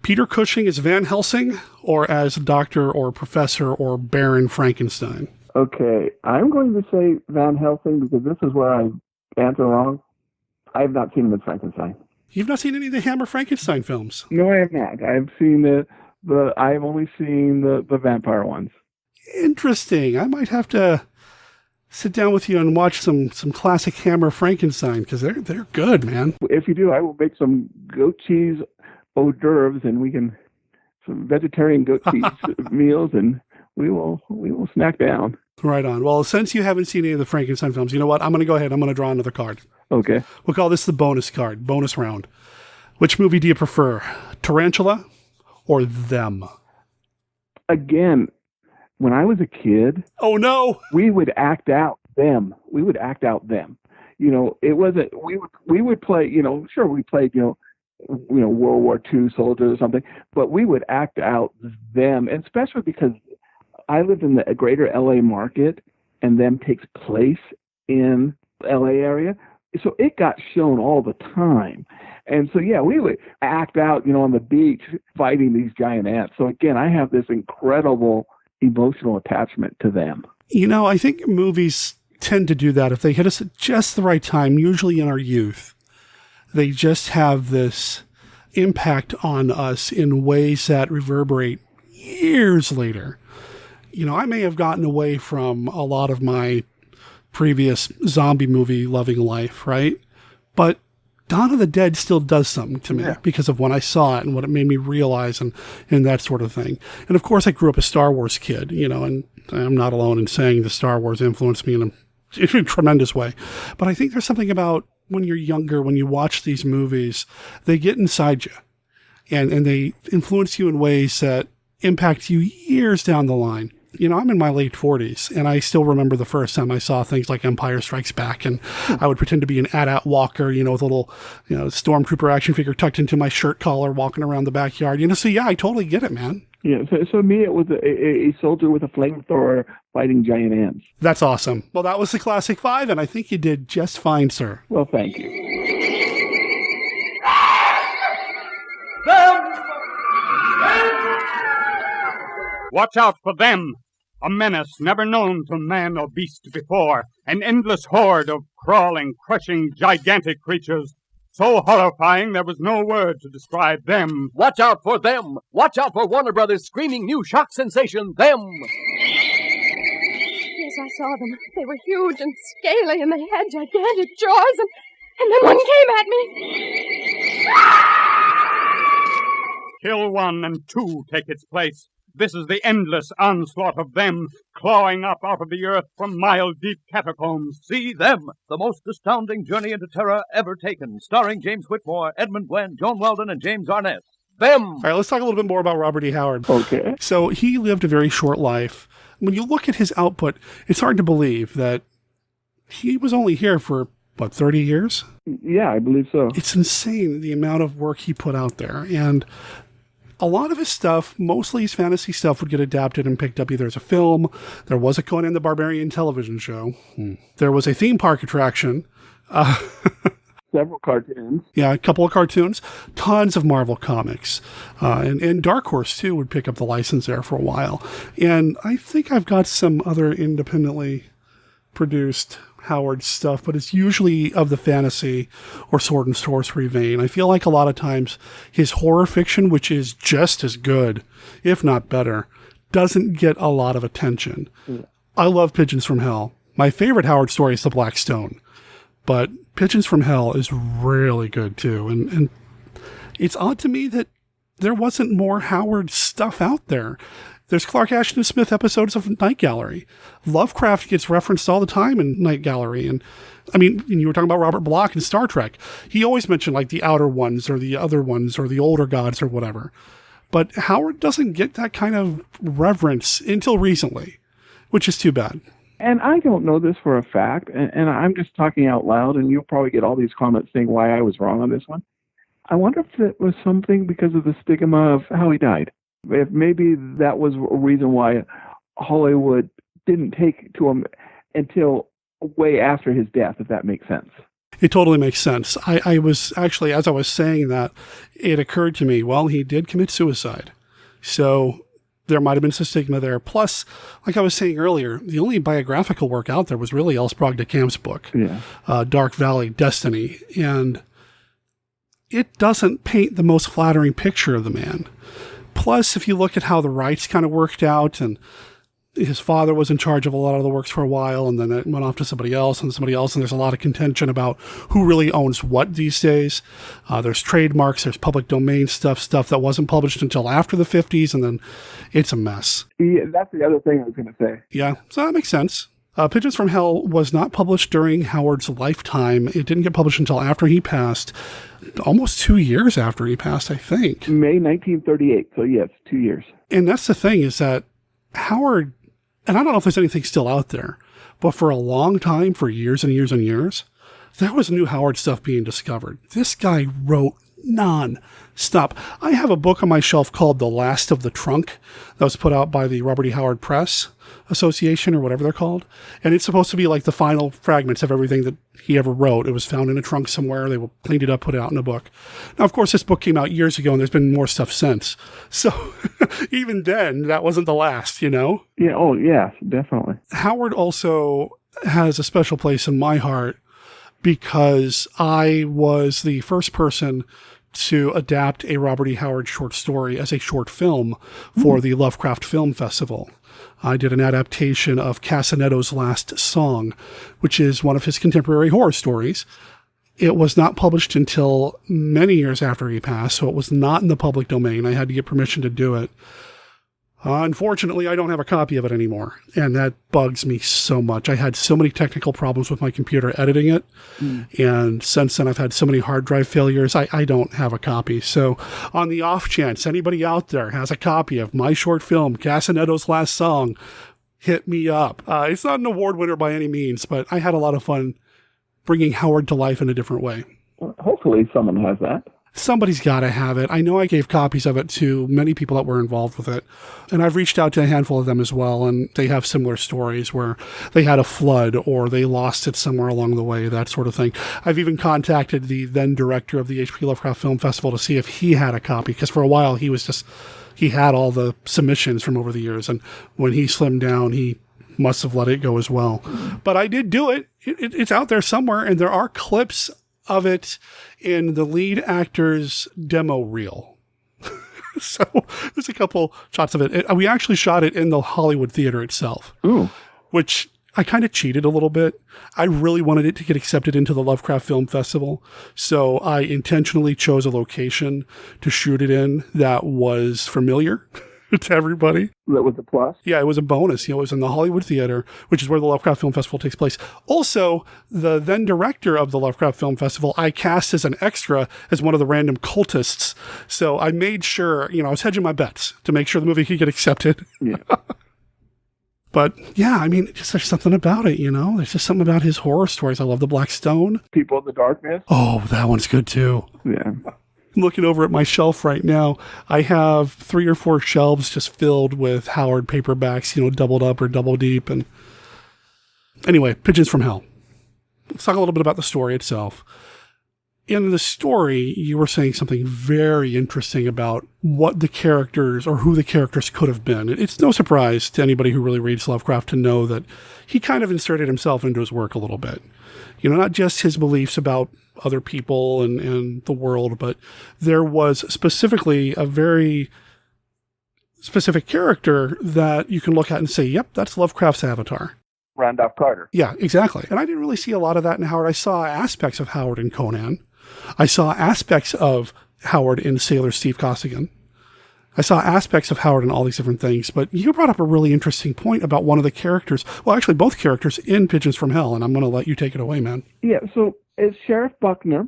Peter Cushing as Van Helsing or as Dr. or Professor or Baron Frankenstein? Okay, I'm going to say Van Helsing because this is where I answer wrong. I have not seen him as Frankenstein. You've not seen any of the Hammer Frankenstein films? No, I have not. I've seen I've only seen the vampire ones. Interesting. I might have to sit down with you and watch some classic Hammer Frankenstein because they're good, man. If you do, I will make some goat cheese hors d'oeuvres and we can some vegetarian goat cheese meals and we will snack down. Right on. Well, since you haven't seen any of the Frankenstein films, you know what? I'm going to go ahead. I'm going to draw another card. Okay. We'll call this the bonus card, bonus round. Which movie do you prefer, Tarantula or Them? Again, when I was a kid... Oh, no! We would act out Them. You know, it wasn't... We would play, you know, sure, we played, you know, World War II soldiers or something, but we would act out Them, and especially because I lived in the greater LA market, and Them takes place in LA area. So it got shown all the time. And so, yeah, we would act out, you know, on the beach fighting these giant ants. So again, I have this incredible emotional attachment to Them. You know, I think movies tend to do that if they hit us at just the right time, usually in our youth. They just have this impact on us in ways that reverberate years later. You know, I may have gotten away from a lot of my previous zombie movie loving life, right? But Dawn of the Dead still does something to me because of when I saw it and what it made me realize and that sort of thing. And of course, I grew up a Star Wars kid, you know, and I'm not alone in saying the Star Wars influenced me in a tremendous way. But I think there's something about when you're younger, when you watch these movies, they get inside you and they influence you in ways that impact you years down the line. You know, I'm in my late 40s, and I still remember the first time I saw things like Empire Strikes Back, and I would pretend to be an AT-AT walker, you know, with a little, you know, stormtrooper action figure tucked into my shirt collar, walking around the backyard. You know, so yeah, I totally get it, man. Yeah, so me, it was a soldier with a flamethrower fighting giant ants. That's awesome. Well, that was the Classic 5, and I think you did just fine, sir. Well, thank you. Watch out for them! A menace never known to man or beast before. An endless horde of crawling, crushing, gigantic creatures. So horrifying there was no word to describe them. Watch out for Them! Watch out for Warner Brothers' screaming new shock sensation, Them! Yes, I saw them. They were huge and scaly, and they had gigantic jaws, and then one came at me. Kill one and two take its place. This is the endless onslaught of Them, clawing up out of the earth from mile-deep catacombs. See Them, the most astounding journey into terror ever taken, starring James Whitmore, Edmund Gwenn, Joan Weldon, and James Arness. Them! All right, let's talk a little bit more about Robert E. Howard. Okay. So he lived a very short life. When you look at his output, it's hard to believe that he was only here for, 30 years? Yeah, I believe so. It's insane, the amount of work he put out there. And a lot of his stuff, mostly his fantasy stuff, would get adapted and picked up either as a film. There was a Conan the Barbarian television show. There was a theme park attraction. Several cartoons. Yeah, a couple of cartoons. Tons of Marvel comics. And Dark Horse, too, would pick up the license there for a while. And I think I've got some other independently produced Howard stuff, but it's usually of the fantasy or sword and sorcery vein. I feel like a lot of times his horror fiction, which is just as good, if not better, doesn't get a lot of attention. I love Pigeons from Hell. My favorite Howard story is The Black Stone, but Pigeons from Hell is really good too. And it's odd to me that there wasn't more Howard stuff out there. There's Clark Ashton Smith episodes of Night Gallery. Lovecraft gets referenced all the time in Night Gallery. And I mean, you were talking about Robert Bloch in Star Trek. He always mentioned like the outer ones or the other ones or the older gods or whatever. But Howard doesn't get that kind of reverence until recently, which is too bad. And I don't know this for a fact, and I'm just talking out loud, and you'll probably get all these comments saying why I was wrong on this one. I wonder if it was something because of the stigma of how he died. If maybe that was a reason why Hollywood didn't take to him until way after his death, if that makes sense. It totally makes sense. I was actually, as I was saying that, it occurred to me, well, he did commit suicide. So there might have been some stigma there. Plus, like I was saying earlier, the only biographical work out there was really L. Sprague de Camp's book, Dark Valley Destiny. And it doesn't paint the most flattering picture of the man. Plus, if you look at how the rights kind of worked out, and his father was in charge of a lot of the works for a while, and then it went off to somebody else, and there's a lot of contention about who really owns what these days. There's trademarks, there's public domain stuff that wasn't published until after the 50s, and then it's a mess. Yeah, that's the other thing I was going to say. Yeah, so that makes sense. Pigeons from Hell was not published during Howard's lifetime. It didn't get published until after he passed, almost 2 years after he passed, I think. May 1938, so yes, 2 years. And that's the thing, is that Howard, and I don't know if there's anything still out there, but for a long time, for years and years and years, there was new Howard stuff being discovered. This guy wrote non-stop. I have a book on my shelf called The Last of the Trunk that was put out by the Robert E. Howard Press Association, or whatever they're called. And it's supposed to be like the final fragments of everything that he ever wrote. It was found in a trunk somewhere. They cleaned it up, put it out in a book. Now, of course, this book came out years ago, and there's been more stuff since. So even then, that wasn't the last, you know? Yeah. Oh, yes, definitely. Howard also has a special place in my heart because I was the first person to adapt a Robert E. Howard short story as a short film for the Lovecraft Film Festival. I did an adaptation of Casanetto's Last Song, which is one of his contemporary horror stories. It was not published until many years after he passed, so it was not in the public domain. I had to get permission to do it. Unfortunately, I don't have a copy of it anymore, and that bugs me so much. I had so many technical problems with my computer editing it, and since then I've had so many hard drive failures, I don't have a copy. So on the off chance anybody out there has a copy of my short film, Casanetto's Last Song, hit me up. It's not an award winner by any means, but I had a lot of fun bringing Howard to life in a different way. Well, hopefully someone has that. Somebody's got to have it. I know I gave copies of it to many people that were involved with it. And I've reached out to a handful of them as well, and they have similar stories where they had a flood or they lost it somewhere along the way, that sort of thing. I've even contacted the then director of the H.P. Lovecraft Film Festival to see if he had a copy, because for a while he had all the submissions from over the years, and when he slimmed down, he must have let it go as well. But I did do it. It's out there somewhere, and there are clips of it in the lead actor's demo reel. So there's a couple shots of it. We actually shot it in the Hollywood Theater itself, which I kind of cheated a little bit. I really wanted it to get accepted into the Lovecraft Film Festival, so I intentionally chose a location to shoot it in that was familiar to everybody. That was a plus? Yeah, it was a bonus. You know, it was in the Hollywood Theater, which is where the Lovecraft Film Festival takes place. Also, the then director of the Lovecraft Film Festival, I cast as an extra as one of the random cultists. So I made sure, I was hedging my bets to make sure the movie could get accepted. Yeah. But yeah, I mean, there's something about it, There's just something about his horror stories. I love The Black Stone. People in the Darkness. Oh, that one's good too. Yeah. I'm looking over at my shelf right now. I have 3 or 4 shelves just filled with Howard paperbacks, doubled up or double deep. And anyway, Pigeons from Hell. Let's talk a little bit about the story itself. In the story, you were saying something very interesting about what the characters or who the characters could have been. It's no surprise to anybody who really reads Lovecraft to know that he kind of inserted himself into his work a little bit. Not just his beliefs about other people and the world, but there was specifically a very specific character that you can look at and say, yep, that's Lovecraft's avatar. Randolph Carter. Yeah, exactly. And I didn't really see a lot of that in Howard. I saw aspects of Howard in Conan. I saw aspects of Howard in Sailor Steve Costigan. I saw aspects of Howard in all these different things. But you brought up a really interesting point about one of the characters. Well, actually, both characters in Pigeons from Hell. And I'm going to let you take it away, man. Yeah, so it's Sheriff Buckner.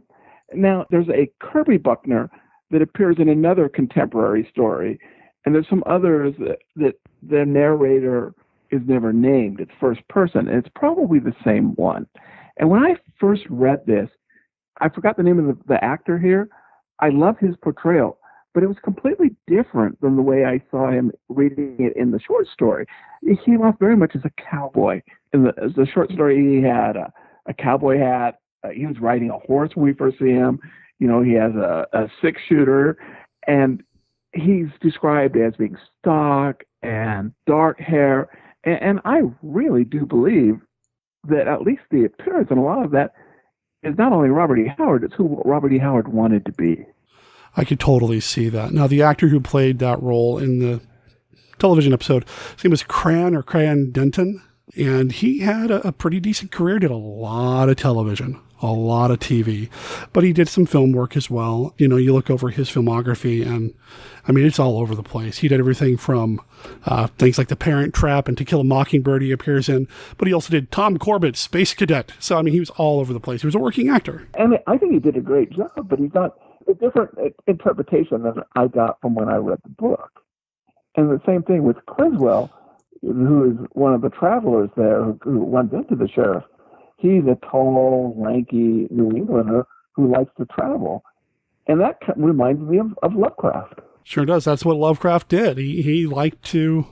Now, there's a Kirby Buckner that appears in another contemporary story. And there's some others that the narrator is never named. It's first person, and it's probably the same one. And when I first read this, I forgot the name of the actor here. I love his portrayal, but it was completely different than the way I saw him reading it in the short story. He came off very much as a cowboy. In the short story, he had a cowboy hat. He was riding a horse when we first see him. You know, he has a six-shooter, and he's described as being stock and dark hair. And I really do believe that at least the appearance and a lot of that is not only Robert E. Howard, it's who Robert E. Howard wanted to be. I could totally see that. Now, the actor who played that role in the television episode, his name was Cran Denton, and he had a pretty decent career, did a lot of television, a lot of TV, but he did some film work as well. You know, you look over his filmography and, I mean, it's all over the place. He did everything from things like The Parent Trap and To Kill a Mockingbird he appears in, but he also did Tom Corbett, Space Cadet. So, I mean, he was all over the place. He was a working actor. And I think he did a great job, but he's not a different interpretation than I got from when I read the book. And the same thing with Criswell, who is one of the travelers there who runs into the sheriff. He's a tall, lanky New Englander who likes to travel. And that reminds me of Lovecraft. Sure does. That's what Lovecraft did. He liked to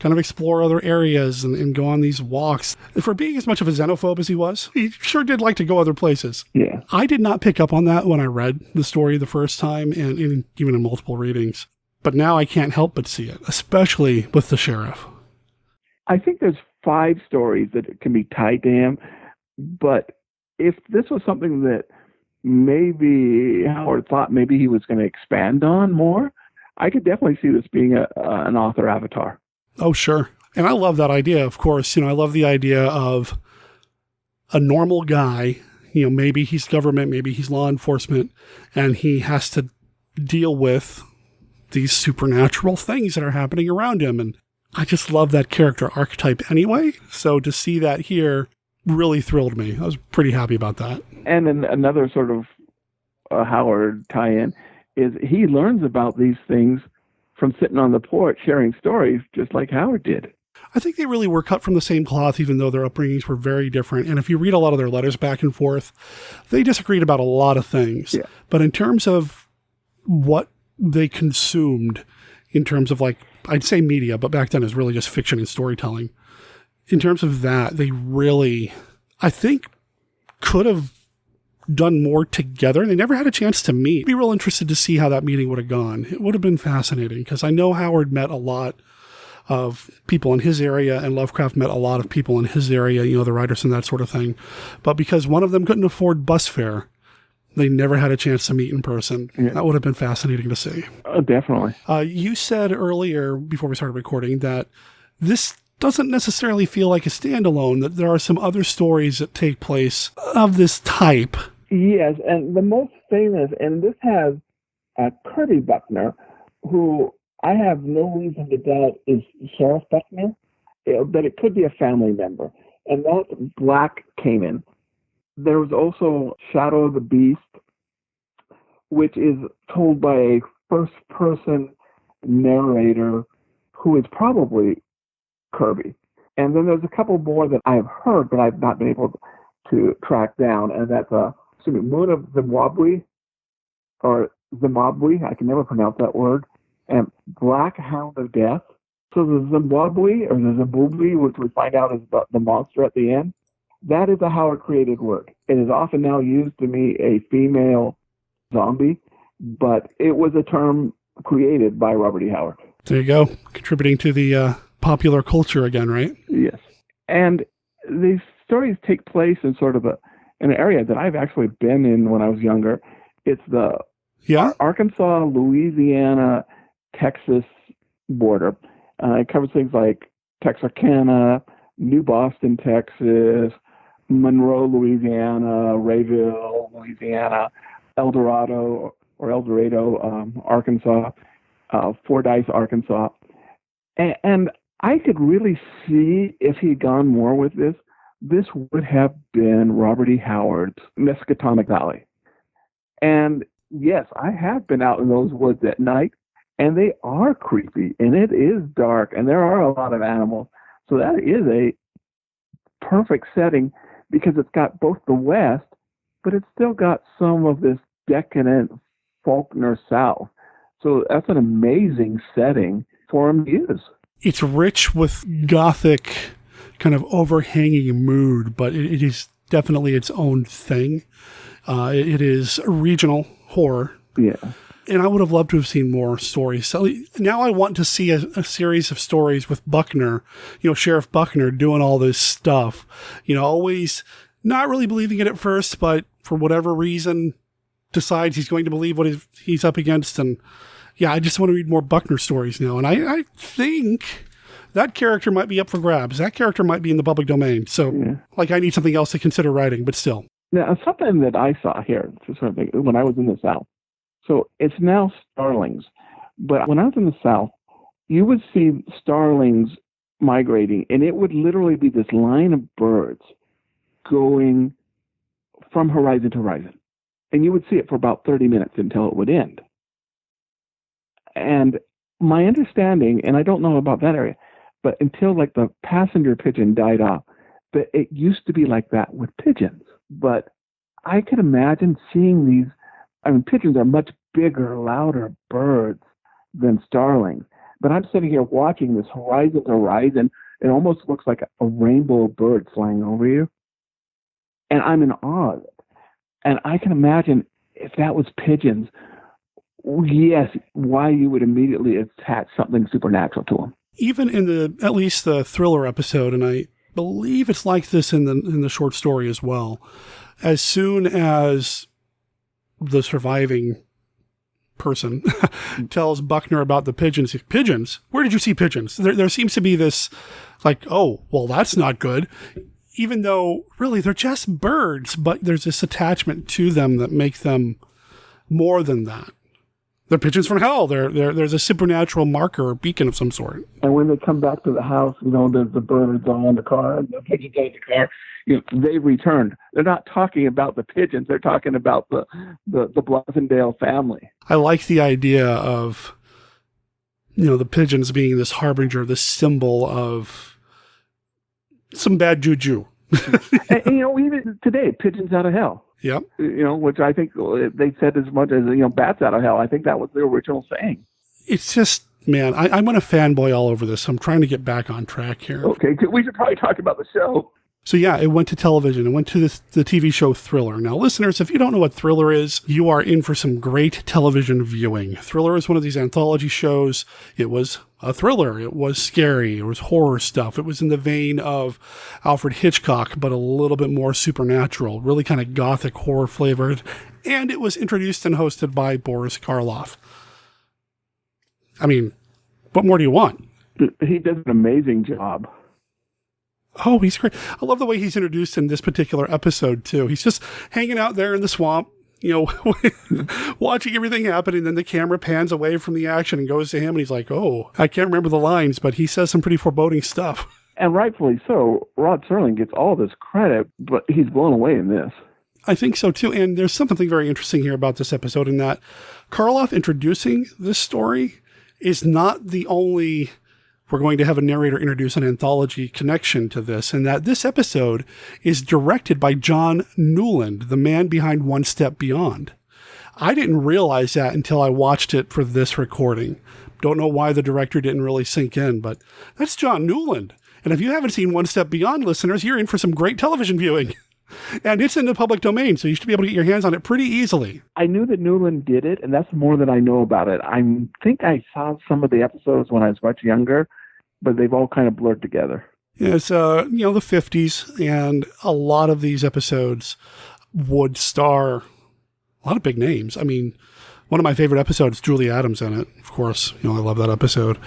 kind of explore other areas and go on these walks. For being as much of a xenophobe as he was, he sure did like to go other places. Yeah. I did not pick up on that when I read the story the first time and even in multiple readings. But now I can't help but see it, especially with the sheriff. I think there's 5 stories that can be tied to him. But if this was something that maybe Howard thought maybe he was going to expand on more, I could definitely see this being an author avatar. Oh, sure. And I love that idea, of course. You know, I love the idea of a normal guy, you know, maybe he's government, maybe he's law enforcement, and he has to deal with these supernatural things that are happening around him. And I just love that character archetype anyway. So to see that here really thrilled me. I was pretty happy about that. And then another sort of Howard tie-in is he learns about these things from sitting on the porch sharing stories just like Howard did. I think they really were cut from the same cloth, even though their upbringings were very different. And if you read a lot of their letters back and forth, they disagreed about a lot of things. Yeah. But in terms of what they consumed, in terms of like, I'd say media, but back then it was really just fiction and storytelling. In terms of that, they really, I think, could have done more together. They never had a chance to meet. I'd be real interested to see how that meeting would have gone. It would have been fascinating because I know Howard met a lot of people in his area and Lovecraft met a lot of people in his area, you know, the writers and that sort of thing. But because one of them couldn't afford bus fare, they never had a chance to meet in person. Yeah. That would have been fascinating to see. Definitely. You said earlier, before we started recording, that this doesn't necessarily feel like a standalone, that there are some other stories that take place of this type. Yes, and the most famous, and this has Kirby Buckner, who I have no reason to doubt is Sheriff Buckner, but it could be a family member, and that's Black Canaan. There was also Shadow of the Beast, which is told by a first-person narrator who is probably Kirby. And then there's a couple more that I've heard, but I've not been able to track down, and that's Moon of Zimbabwe, or Zimbabwe, I can never pronounce that word, and Black Hound of Death. So the Zimbabwe, or the Zimbabwe, which we find out is the monster at the end, that is a Howard-created word. It is often now used to mean a female zombie, but it was a term created by Robert E. Howard. There you go, contributing to the popular culture again, right? Yes. And these stories take place in sort of an area that I've actually been in when I was younger. It's the Arkansas, Louisiana, Texas border. It covers things like Texarkana, New Boston, Texas, Monroe, Louisiana, Rayville, Louisiana, El Dorado, Arkansas, Fordyce, Arkansas. And I could really see if he'd gone more with this, this would have been Robert E. Howard's Miskatonic Valley. And yes, I have been out in those woods at night, and they are creepy, and it is dark, and there are a lot of animals. So that is a perfect setting because it's got both the West, but it's still got some of this decadent Faulkner South. So that's an amazing setting for him to use. It's rich with gothic kind of overhanging mood, but it is definitely its own thing. It is regional horror. Yeah. And I would have loved to have seen more stories. So now I want to see a series of stories with Buckner, Sheriff Buckner doing all this stuff. Always not really believing it at first, but for whatever reason decides he's going to believe what he's up against. And yeah, I just want to read more Buckner stories now. And I think that character might be up for grabs. That character might be in the public domain. So I need something else to consider writing, but still. Now, something that I saw here when I was in the South. So it's now starlings. But when I was in the South, you would see starlings migrating, and it would literally be this line of birds going from horizon to horizon. And you would see it for about 30 minutes until it would end. And my understanding, and I don't know about that area, but until the passenger pigeon died off, that it used to be like that with pigeons. But I could imagine seeing these. Pigeons are much bigger, louder birds than starlings. But I'm sitting here watching this horizon to horizon. It almost looks like a rainbow of birds flying over you. And I'm in awe of it. And I can imagine if that was pigeons, yes, why you would immediately attach something supernatural to them. Even in at least the thriller episode, and I believe it's like this in the short story as well, as soon as the surviving person tells Buckner about the pigeons. Pigeons? Where did you see pigeons? There seems to be this oh, well, that's not good. Even though really they're just birds, but there's this attachment to them that make them more than that. They're pigeons from hell. There's a supernatural marker or beacon of some sort. And when they come back to the house, there's the birds on the car, and the pigeons on the car. They returned. They're not talking about the pigeons. They're talking about the Blasendale family. I like the idea of, the pigeons being this harbinger, this symbol of some bad juju. and even today, pigeons out of hell. Yep. Which I think they said as much as, bats out of hell. I think that was the original saying. It's just, man, I'm going to fanboy all over this. I'm trying to get back on track here. Okay, we should probably talk about the show. So yeah, it went to television. It went to the TV show Thriller. Now, listeners, if you don't know what Thriller is, you are in for some great television viewing. Thriller is one of these anthology shows. It was a thriller. It was scary. It was horror stuff. It was in the vein of Alfred Hitchcock, but a little bit more supernatural, really kind of gothic horror flavored. And it was introduced and hosted by Boris Karloff. What more do you want? He does an amazing job. Oh, he's great. I love the way he's introduced in this particular episode, too. He's just hanging out there in the swamp, watching everything happen, and then the camera pans away from the action and goes to him, and he's like, oh, I can't remember the lines, but he says some pretty foreboding stuff. And rightfully so. Rod Serling gets all this credit, but he's blown away in this. I think so, too. And there's something very interesting here about this episode in that Karloff introducing this story is not the only... We're going to have a narrator introduce an anthology connection to this, and that this episode is directed by John Newland, the man behind One Step Beyond. I didn't realize that until I watched it for this recording. Don't know why the director didn't really sink in, but that's John Newland. And if you haven't seen One Step Beyond, listeners, you're in for some great television viewing. And it's in the public domain, so you should be able to get your hands on it pretty easily. I knew that Newland did it, and that's more than I know about it. I think I saw some of the episodes when I was much younger, but they've all kind of blurred together. Yeah, it's, the 50s, and a lot of these episodes would star a lot of big names. One of my favorite episodes, Julie Adams in it, of course. I love that episode.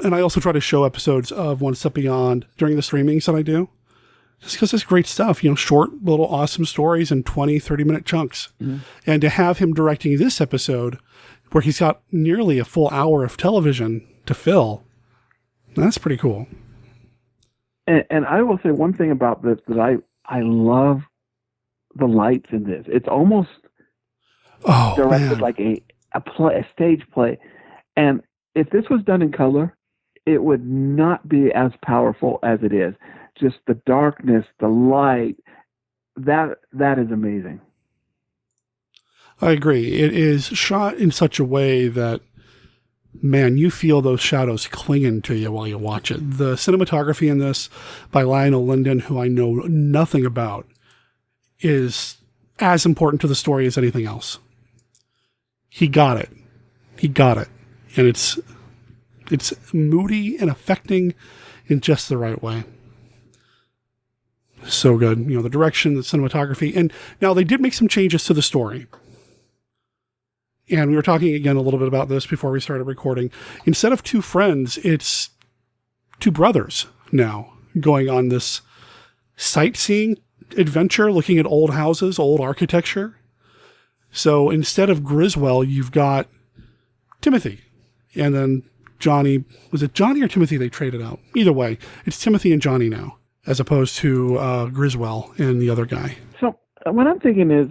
And I also try to show episodes of One Step Beyond during the streamings that I do. Just because it's great stuff, short, little awesome stories in 20, 30-minute chunks. Mm-hmm. And to have him directing this episode, where he's got nearly a full hour of television to fill, that's pretty cool. And I will say one thing about this, that I love the lights in this. It's almost directed like a stage play. And if this was done in color, it would not be as powerful as it is. Just the darkness, the light, that is amazing. I agree. It is shot in such a way that, man, you feel those shadows clinging to you while you watch it. The cinematography in this by Lionel Linden, who I know nothing about, is as important to the story as anything else. He got it. And it's moody and affecting in just the right way. So good. The direction, the cinematography. And now they did make some changes to the story. And we were talking again a little bit about this before we started recording. Instead of two friends, it's two brothers now going on this sightseeing adventure, looking at old houses, old architecture. So instead of Griswold, you've got Timothy. And then Johnny, was it Johnny or Timothy they traded out? Either way, it's Timothy and Johnny now, as opposed to Griswold and the other guy. So what I'm thinking is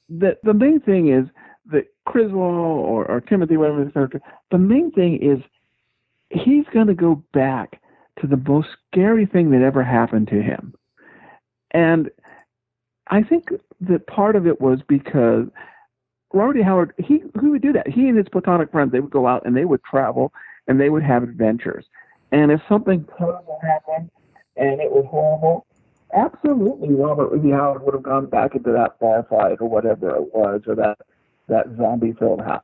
that the main thing is that Griswold or Timothy, whatever the character, the main thing is he's going to go back to the most scary thing that ever happened to him. And I think that part of it was because Robert E. Howard, he would do that. He and his platonic friends, they would go out and they would travel and they would have adventures. And if something terrible happened and it was horrible, absolutely Robert E. Howard would have gone back into that bar fight or whatever it was, or that zombie-filled house.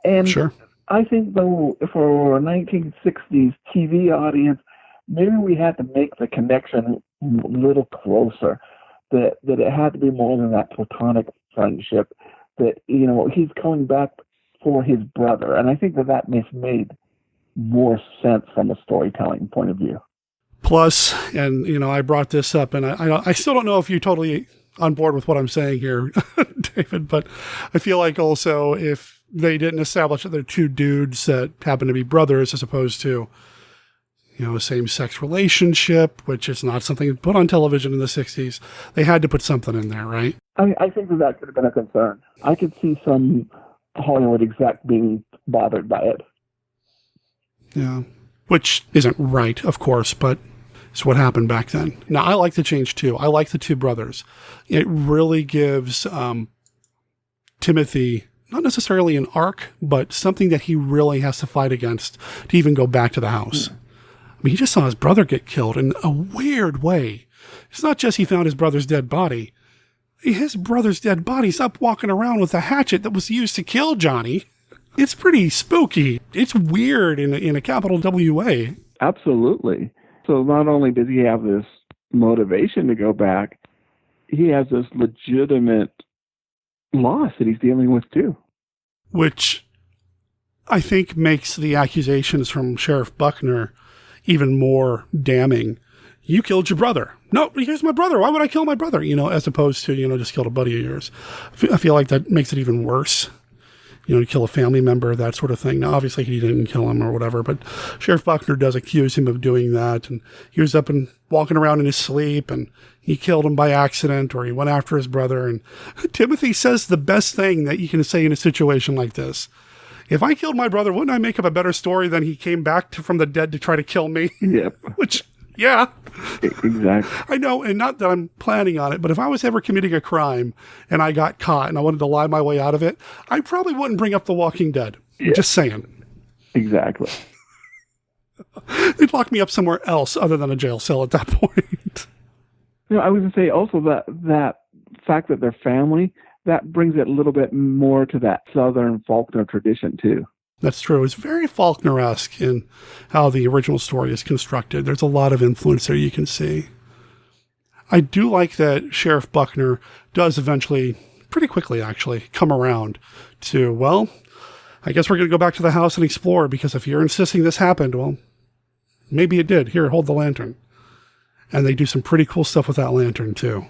And sure. I think, though, for a 1960s TV audience, maybe we had to make the connection a little closer, that it had to be more than that platonic friendship, that, he's coming back for his brother. And I think that made more sense from a storytelling point of view. Plus, and, I brought this up, and I still don't know if you totally on board with what I'm saying here, David, but I feel like also if they didn't establish that they're two dudes that happen to be brothers as opposed to, a same-sex relationship, which is not something put on television in the 60s, they had to put something in there, right? I think that could have been a concern. I could see some Hollywood exec being bothered by it. Yeah, which isn't right, of course, but it's what happened back then. Now, I like the change, too. I like the two brothers. It really gives Timothy, not necessarily an arc, but something that he really has to fight against to even go back to the house. I mean, he just saw his brother get killed in a weird way. It's not just he found his brother's dead body. His brother's dead body's up walking around with a hatchet that was used to kill Johnny. It's pretty spooky. It's weird in a capital W way. Absolutely. So not only does he have this motivation to go back, he has this legitimate loss that he's dealing with too. Which I think makes the accusations from Sheriff Buckner even more damning. You killed your brother. No, here's my brother. Why would I kill my brother? As opposed to, just killed a buddy of yours. I feel like that makes it even worse. To kill a family member, that sort of thing. Now, obviously, he didn't kill him or whatever, but Sheriff Buckner does accuse him of doing that. And he was up and walking around in his sleep, and he killed him by accident, or he went after his brother. And Timothy says the best thing that you can say in a situation like this. If I killed my brother, wouldn't I make up a better story than he came back from the dead to try to kill me? Yep. Which, yeah. Exactly. I know, and not that I'm planning on it, but if I was ever committing a crime and I got caught and I wanted to lie my way out of it, I probably wouldn't bring up The Walking Dead. Yeah. Just saying. Exactly. They'd lock me up somewhere else other than a jail cell at that point. I was going to say also that fact that they're family, that brings it a little bit more to that Southern Faulkner tradition too. That's true. It's very Faulkner-esque in how the original story is constructed. There's a lot of influence there you can see. I do like that Sheriff Buckner does eventually pretty quickly, actually, come around to, well, I guess we're going to go back to the house and explore, because if you're insisting this happened, well, maybe it did. Here, hold the lantern. And they do some pretty cool stuff with that lantern, too.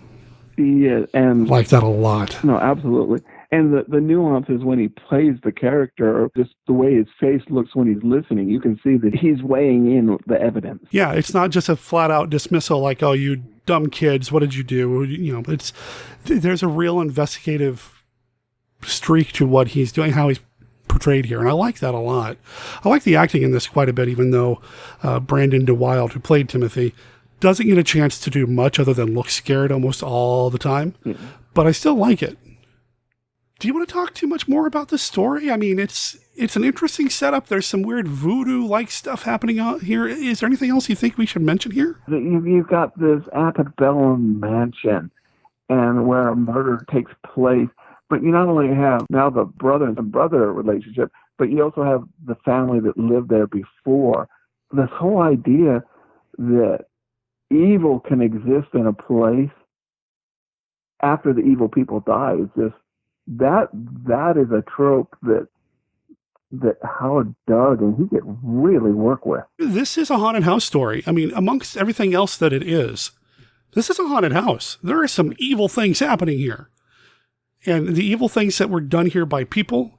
Yeah, and like that a lot. No, absolutely. And the nuances when he plays the character, just the way his face looks when he's listening, you can see that he's weighing in the evidence. Yeah, it's not just a flat-out dismissal like, oh, you dumb kids, what did you do? You know, there's a real investigative streak to what he's doing, how he's portrayed here, and I like that a lot. I like the acting in this quite a bit, even though Brandon DeWild, who played Timothy, doesn't get a chance to do much other than look scared almost all the time, but I still like it. Do you want to talk too much more about the story? I mean, it's an interesting setup. There's some weird voodoo-like stuff happening out here. Is there anything else you think we should mention here? You've got this antebellum mansion, and where a murder takes place, but you not only have now the brother and brother relationship, but you also have the family that lived there before. This whole idea that evil can exist in a place after the evil people die is just that is a trope that Howard dug and he could really work with. This is a haunted house story. I mean, amongst everything else that it is, this is a haunted house. There are some evil things happening here. And the evil things that were done here by people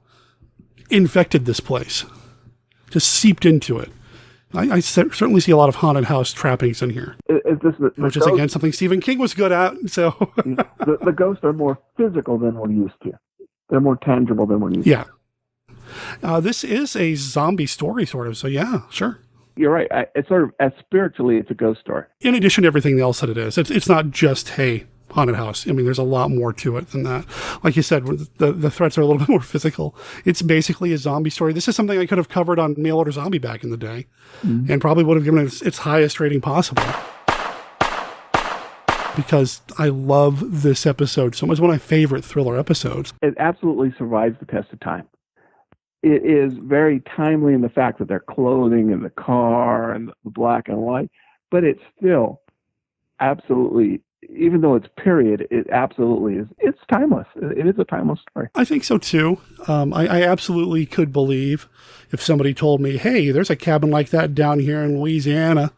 infected this place, just seeped into it. I certainly see a lot of haunted house trappings in here, which is, again, something Stephen King was good at. So the ghosts are more physical than we're used to. They're more tangible than we're used to. Yeah. This is a zombie story, sort of. So, yeah, sure. You're right. It's sort of, as spiritually, it's a ghost story. In addition to everything else that it is. It's not just, hey, haunted house. I mean, there's a lot more to it than that. Like you said, the threats are a little bit more physical. It's basically a zombie story. This is something I could have covered on Mail Order Zombie back in the day, and probably would have given it its highest rating possible, because I love this episode so much. It's one of my favorite thriller episodes. It absolutely survives the test of time. It is very timely in the fact that their clothing and the car and the black and white, but it's still absolutely, even though it's period, it absolutely is. It's timeless. It is a timeless story. I think so too. I absolutely could believe if somebody told me, "Hey, there's a cabin like that down here in Louisiana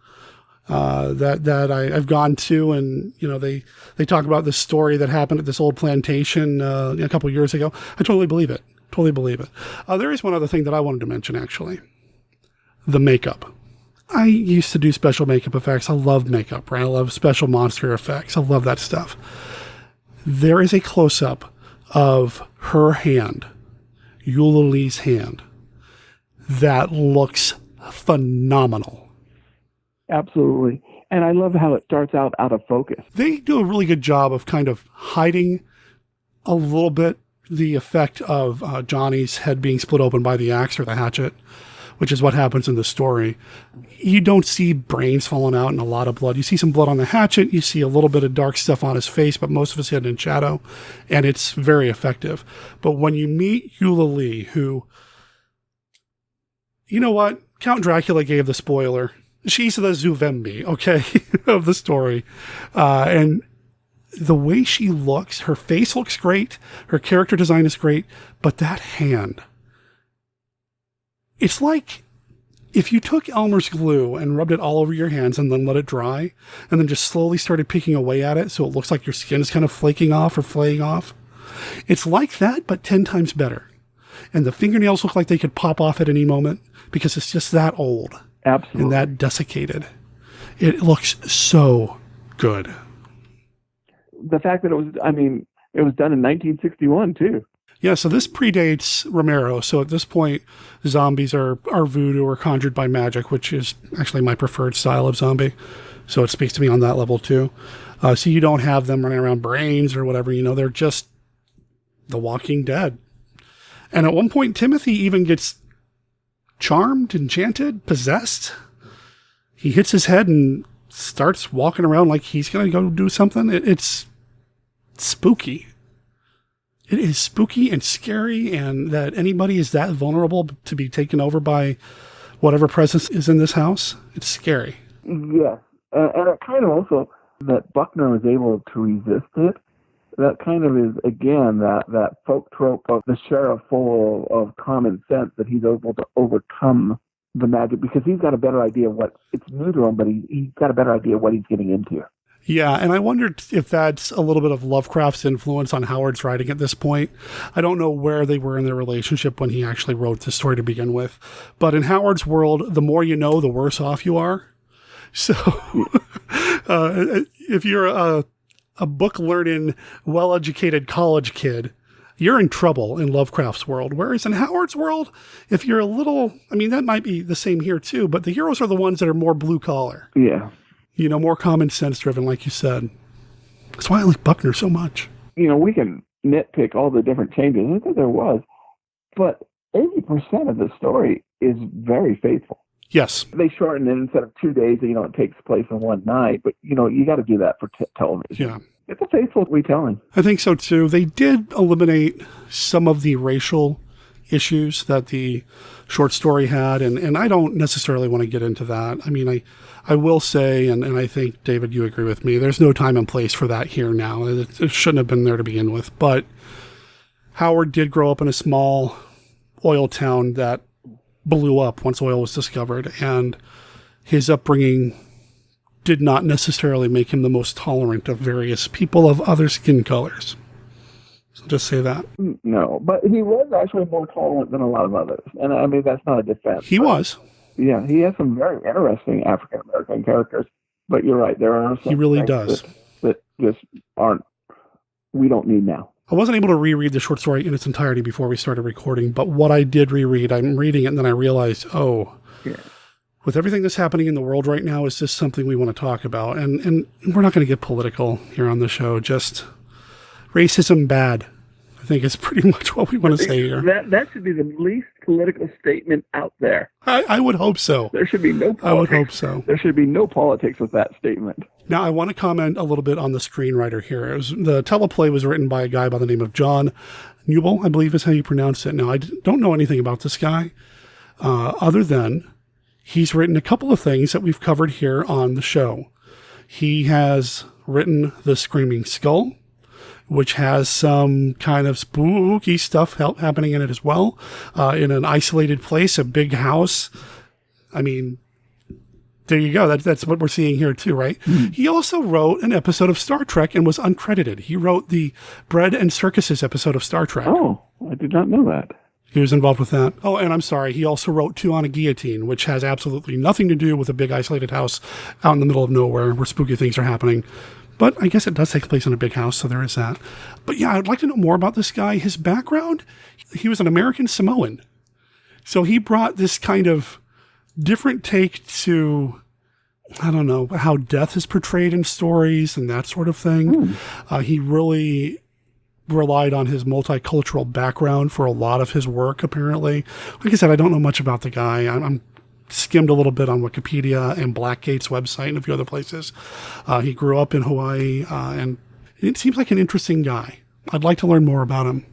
that I've gone to," and you know they talk about this story that happened at this old plantation a couple of years ago. I totally believe it. Totally believe it. There is one other thing that I wanted to mention, actually: the makeup. I used to do special makeup effects. I love makeup, right? I love special monster effects. I love that stuff. There is a close-up of her hand, Eulali's hand, that looks phenomenal. Absolutely. And I love how it starts out of focus. They do a really good job of kind of hiding a little bit the effect of Johnny's head being split open by the axe or the hatchet, which is what happens in the story. You don't see brains falling out and a lot of blood. You see some blood on the hatchet. You see a little bit of dark stuff on his face, but most of it's hidden in shadow, and it's very effective. But when you meet Eulali, who, you know what? Count Dracula gave the spoiler. She's the Zuvembi, okay, of the story. And the way she looks, her face looks great. Her character design is great, but that hand, it's like if you took Elmer's glue and rubbed it all over your hands and then let it dry and then just slowly started picking away at it so it looks like your skin is kind of flaking off or flaying off. It's like that, but 10 times better. And the fingernails look like they could pop off at any moment because it's just that old. Absolutely. And that desiccated. It looks so good. The fact that it was done in 1961 too. Yeah, so this predates Romero. So at this point, zombies are voodoo or conjured by magic, which is actually my preferred style of zombie. So it speaks to me on that level too. So you don't have them running around brains or whatever, they're just the Walking Dead. And at one point, Timothy even gets charmed, enchanted, possessed. He hits his head and starts walking around like he's going to go do something. It's spooky. It is spooky and scary, and that anybody is that vulnerable to be taken over by whatever presence is in this house. It's scary. Yes. And it kind of also that Buckner was able to resist it. that kind of is, again, that folk trope of the sheriff full of common sense that he's able to overcome the magic because he's got a better idea of what, it's new to him, but he's got a better idea of what he's getting into. Yeah, and I wondered if that's a little bit of Lovecraft's influence on Howard's writing at this point. I don't know where they were in their relationship when he actually wrote this story to begin with. But in Howard's world, the more you know, the worse off you are. So if you're a book-learning, well-educated college kid, you're in trouble in Lovecraft's world. Whereas in Howard's world, if you're a little, I mean, that might be the same here too, but the heroes are the ones that are more blue-collar. Yeah. You know, more common sense driven, like you said. That's why I like Buckner so much. You know, we can nitpick all the different changes. I think there was, but 80% of the story is very faithful. Yes. They shorten it instead of 2 days, you know, it takes place in one night, but, you know, you got to do that for television. Yeah. It's a faithful retelling. I think so too. They did eliminate some of the racial issues that the short story had, and I don't necessarily want to get into that. I mean, I will say, and I think, David, you agree with me, there's no time and place for that here now. It shouldn't have been there to begin with. But Howard did grow up in a small oil town that blew up once oil was discovered, and his upbringing did not necessarily make him the most tolerant of various people of other skin colors. So just say that. No, but he was actually more tolerant than a lot of others. And I mean, that's not a defense. He was. Yeah, he has some very interesting African-American characters. But you're right, there are some he really does. That just aren't, we don't need now. I wasn't able to reread the short story in its entirety before we started recording, but what I did reread, I'm reading it and then I realized, with everything that's happening in the world right now, is this something we want to talk about? And we're not going to get political here on the show, just racism bad. I think is pretty much what we want to say here. That should be the least political statement out there. I would hope so. There should be no politics. I would hope so. There should be no politics with that statement. Now, I want to comment a little bit on the screenwriter here. The teleplay was written by a guy by the name of John Newland, I believe is how you pronounce it. Now, I don't know anything about this guy, other than he's written a couple of things that we've covered here on the show. He has written The Screaming Skull, which has some kind of spooky stuff happening in it as well, in an isolated place, a big house. I mean, there you go. That's what we're seeing here too, right? Mm-hmm. He also wrote an episode of Star Trek and was uncredited. He wrote the Bread and Circuses episode of Star Trek. Oh, I did not know that. He was involved with that. Oh, and I'm sorry, he also wrote Two on a Guillotine, which has absolutely nothing to do with a big isolated house out in the middle of nowhere where spooky things are happening. But I guess it does take place in a big house, so there is that. But yeah, I'd like to know more about this guy. His background, he was an American Samoan. So he brought this kind of different take to, I don't know, how death is portrayed in stories and that sort of thing. He really relied on his multicultural background for a lot of his work, apparently. Like I said, I don't know much about the guy. I'm skimmed a little bit on Wikipedia and Blackgate's website and a few other places. He grew up in Hawaii, and it seems like an interesting guy. I'd like to learn more about him.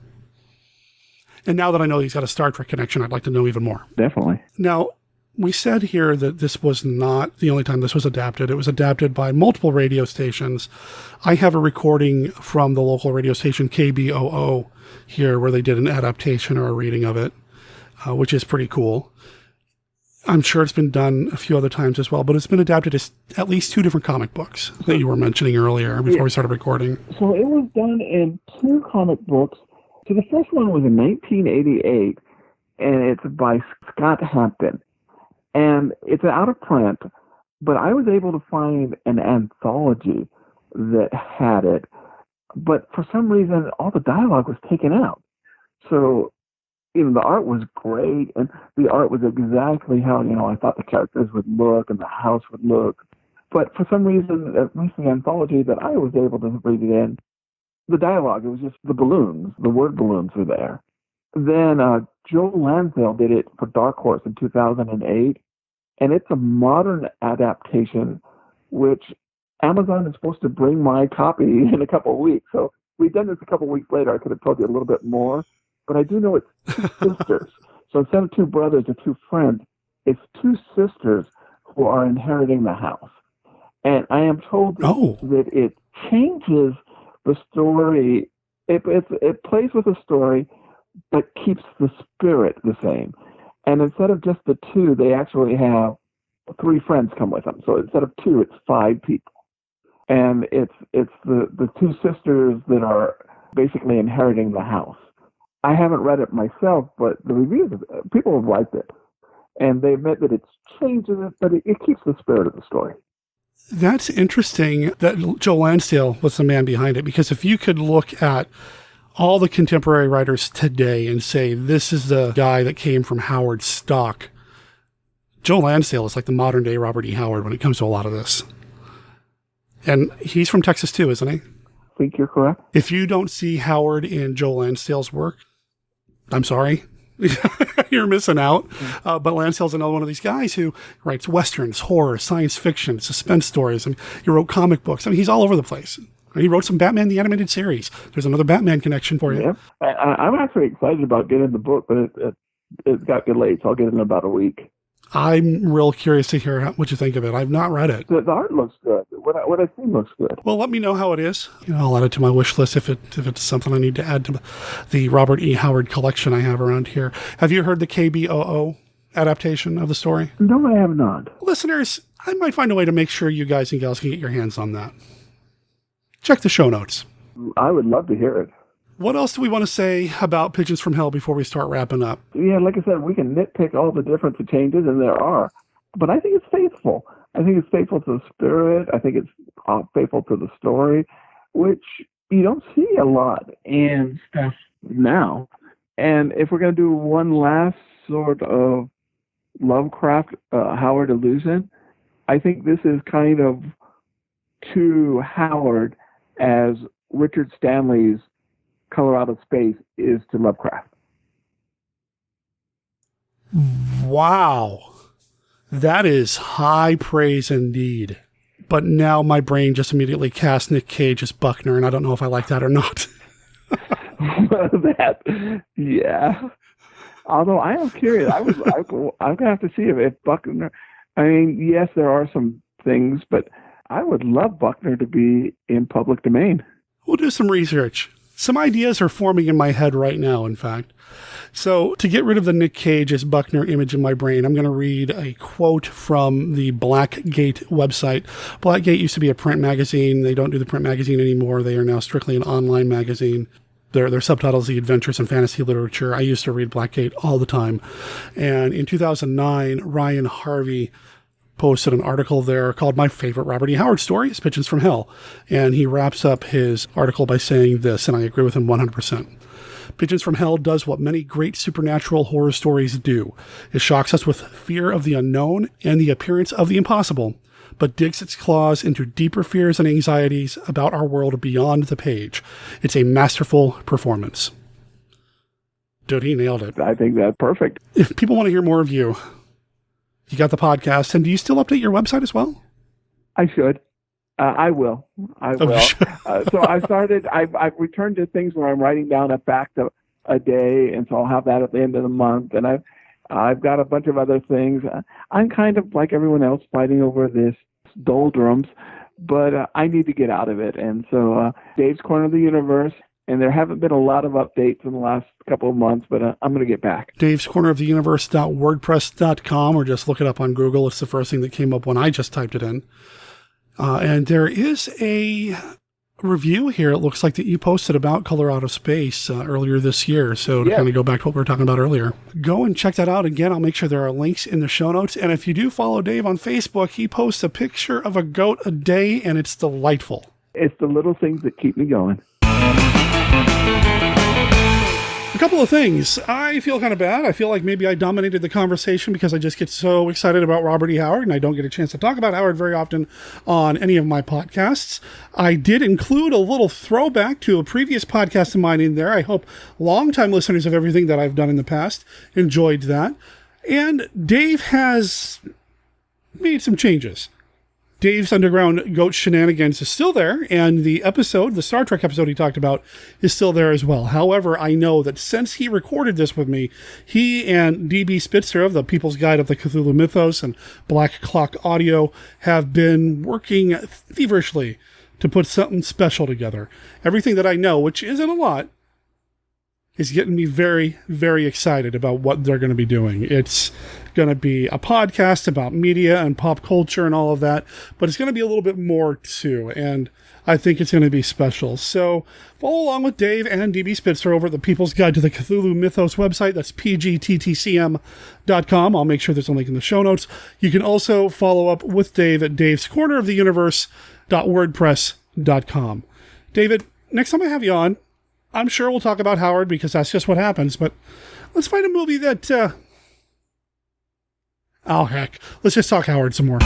And now that I know he's got a Star Trek connection, I'd like to know even more. Definitely. Now, we said here that this was not the only time this was adapted. It was adapted by multiple radio stations. I have a recording from the local radio station KBOO here where they did an adaptation or a reading of it, which is pretty cool. I'm sure it's been done a few other times as well, but it's been adapted as at least 2 different comic books that you were mentioning earlier before we started recording. So it was done in 2 comic books. So the first one was in 1988, and it's by Scott Hampton. And it's out of print, but I was able to find an anthology that had it. But for some reason, all the dialogue was taken out. So, you know, the art was great, and the art was exactly how, you know, I thought the characters would look and the house would look. But for some reason, at least the anthology that I was able to read it in, the dialogue, it was just the balloons, the word balloons were there. Then Joe Lansdale did it for Dark Horse in 2008, and it's a modern adaptation, which Amazon is supposed to bring my copy in a couple of weeks. So we've done this a couple of weeks later. I could have told you a little bit more, but I do know it's 2 sisters. So instead of 2 brothers or 2 friends, it's 2 sisters who are inheriting the house. And I am told that it changes the story, it plays with the story, but keeps the spirit the same. And instead of just the two, they actually have 3 friends come with them. So instead of 2, it's 5 people. And it's the 2 sisters that are basically inheriting the house. I haven't read it myself, but the reviews, people have liked it. And they admit that it's changing it, but it keeps the spirit of the story. That's interesting that Joe Lansdale was the man behind it, because if you could look at all the contemporary writers today and say, this is the guy that came from Howard's stock, Joe Lansdale is like the modern day Robert E. Howard when it comes to a lot of this. And he's from Texas too, isn't he? I think you're correct. If you don't see Howard in Joe Lansdale's work, I'm sorry. You're missing out. But Lansdale's another one of these guys who writes westerns, horror, science fiction, suspense stories. And he wrote comic books. I mean, he's all over the place. He wrote some Batman the Animated Series. There's another Batman connection for you. Yeah. I'm actually excited about getting the book, but it got delayed, so I'll get it in about a week. I'm real curious to hear what you think of it. I've not read it. The art looks good. What I've seen looks good. Well, let me know how it is. I'll add it to my wish list if it's something I need to add to the Robert E. Howard collection I have around here. Have you heard the KBOO adaptation of the story? No, I have not. Listeners, I might find a way to make sure you guys and gals can get your hands on that. Check the show notes. I would love to hear it. What else do we want to say about Pigeons from Hell before we start wrapping up? Yeah, like I said, we can nitpick all the different changes, and there are. But I think it's faithful. I think it's faithful to the spirit. I think it's faithful to the story, which you don't see a lot in stuff now. And if we're going to do one last sort of Lovecraft Howard illusion, I think this is kind of to Howard as Richard Stanley's Color Out of Space is to Lovecraft. Wow. That is high praise indeed. But now my brain just immediately cast Nick Cage as Buckner, and I don't know if I like that or not. Yeah. Although I am curious, I'm going to have to see if Buckner, I mean, yes, there are some things, but I would love Buckner to be in public domain. We'll do some research. Some ideas are forming in my head right now, in fact. So to get rid of the Nick Cage as Buckner image in my brain, I'm going to read a quote from the Blackgate website. Blackgate used to be a print magazine. They don't do the print magazine anymore. They are now strictly an online magazine. Their subtitle is The Adventures in Fantasy Literature. I used to read Blackgate all the time. And in 2009, Ryan Harvey posted an article there called My Favorite Robert E. Howard Story is Pigeons from Hell. And he wraps up his article by saying this, and I agree with him 100%. Pigeons from Hell does what many great supernatural horror stories do. It shocks us with fear of the unknown and the appearance of the impossible, but digs its claws into deeper fears and anxieties about our world beyond the page. It's a masterful performance. Dude, he nailed it. I think that's perfect. If people want to hear more of you, you got the podcast, and do you still update your website as well? I should. I will. So I started, I've returned to things where I'm writing down a fact a day, and so I'll have that at the end of the month. And I've got a bunch of other things. I'm kind of like everyone else fighting over this doldrums, but I need to get out of it. And so Dave's Corner of the Universe, and there haven't been a lot of updates in the last couple of months, but I'm going to get back. Dave's Corner of the Universe.wordpress.com, or just look it up on Google. It's the first thing that came up when I just typed it in. And there is a review here, it looks like, that you posted about Color Out of Space earlier this year. So to kind of go back to what we were talking about earlier, go and check that out. Again, I'll make sure there are links in the show notes. And if you do follow Dave on Facebook, he posts a picture of a goat a day, and it's delightful. It's the little things that keep me going. A couple of things. I feel kind of bad. I feel like maybe I dominated the conversation because I just get so excited about Robert E. Howard, and I don't get a chance to talk about Howard very often on any of my podcasts. I did include a little throwback to a previous podcast of mine in there. I hope longtime listeners of everything that I've done in the past enjoyed that. And Dave has made some changes. Dave's Underground Goat Shenanigans is still there, and the Star Trek episode he talked about, is still there as well. However, I know that since he recorded this with me, he and D.B. Spitzer of the People's Guide of the Cthulhu Mythos and Black Clock Audio have been working feverishly to put something special together. Everything that I know, which isn't a lot, is getting me very, very excited about what they're going to be doing. It's going to be a podcast about media and pop culture and all of that, but it's going to be a little bit more too, and I think it's going to be special. So follow along with Dave and DB Spitzer over at the People's Guide to the Cthulhu Mythos website. That's pgttcm.com. I'll make sure there's a link in the show notes. You can also follow up with Dave at Dave's Corner of the Universe.wordpress.com. David, next time I have you on, I'm sure we'll talk about Howard because that's just what happens, but let's find a movie that, oh heck, let's just talk Howard some more.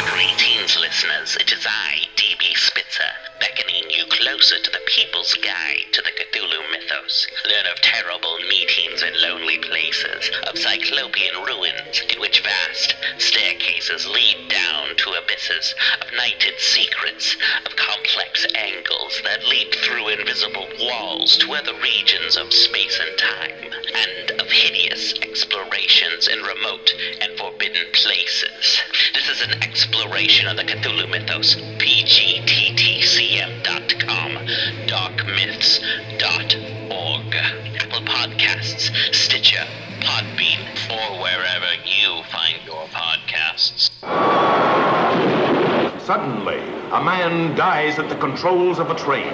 Greetings, listeners. It is I, DB Spitzer, beckoning you closer to the People's Guide to the Cthulhu Mythos. Learn of terrible meetings in lonely places, of cyclopean ruins in which vast staircases lead down to abysses, of nighted secrets, of complex angles that lead through invisible walls to other regions of space and time, and of hideous explorations in remote and forbidden places. This is an exploration of the Cthulhu Mythos. pgttcm.com, darkmyths.org, Apple Podcasts, Stitcher, Podbean, or wherever you find your podcasts. Suddenly, a man dies at the controls of a train.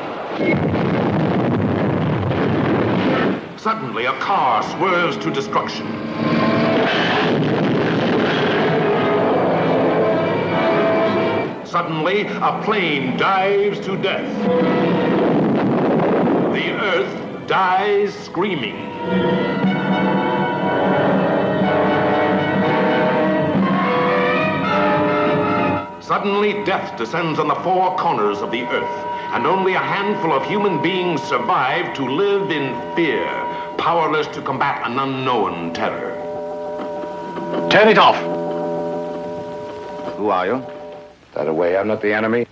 Suddenly, a car swerves to destruction. Suddenly, a plane dives to death. The earth dies screaming. Suddenly, death descends on the four corners of the earth, and only a handful of human beings survive to live in fear, powerless to combat an unknown terror. Turn it off. Who are you? That away, I'm not the enemy.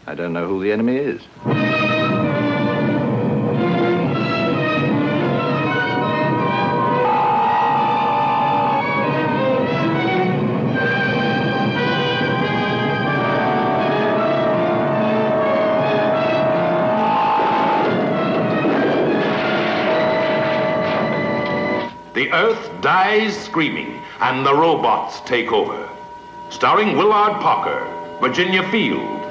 I don't know who the enemy is. The earth dies screaming, and the robots take over. Starring Willard Parker, Virginia Field,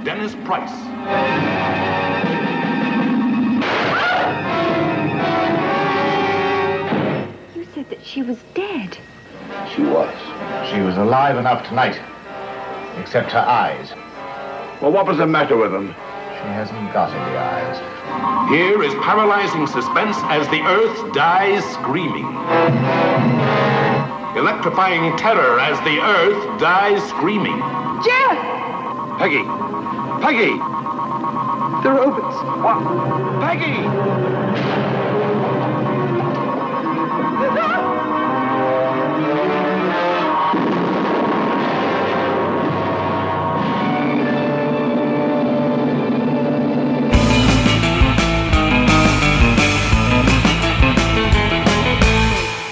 Dennis Price, You said that she was dead. She was. She was alive enough tonight. Except her eyes. Well, what was the matter with them? She hasn't got any eyes. Here is paralyzing suspense as the earth dies screaming. Electrifying terror as the earth dies screaming. Jeff! Peggy! Peggy! The robots. What? Peggy!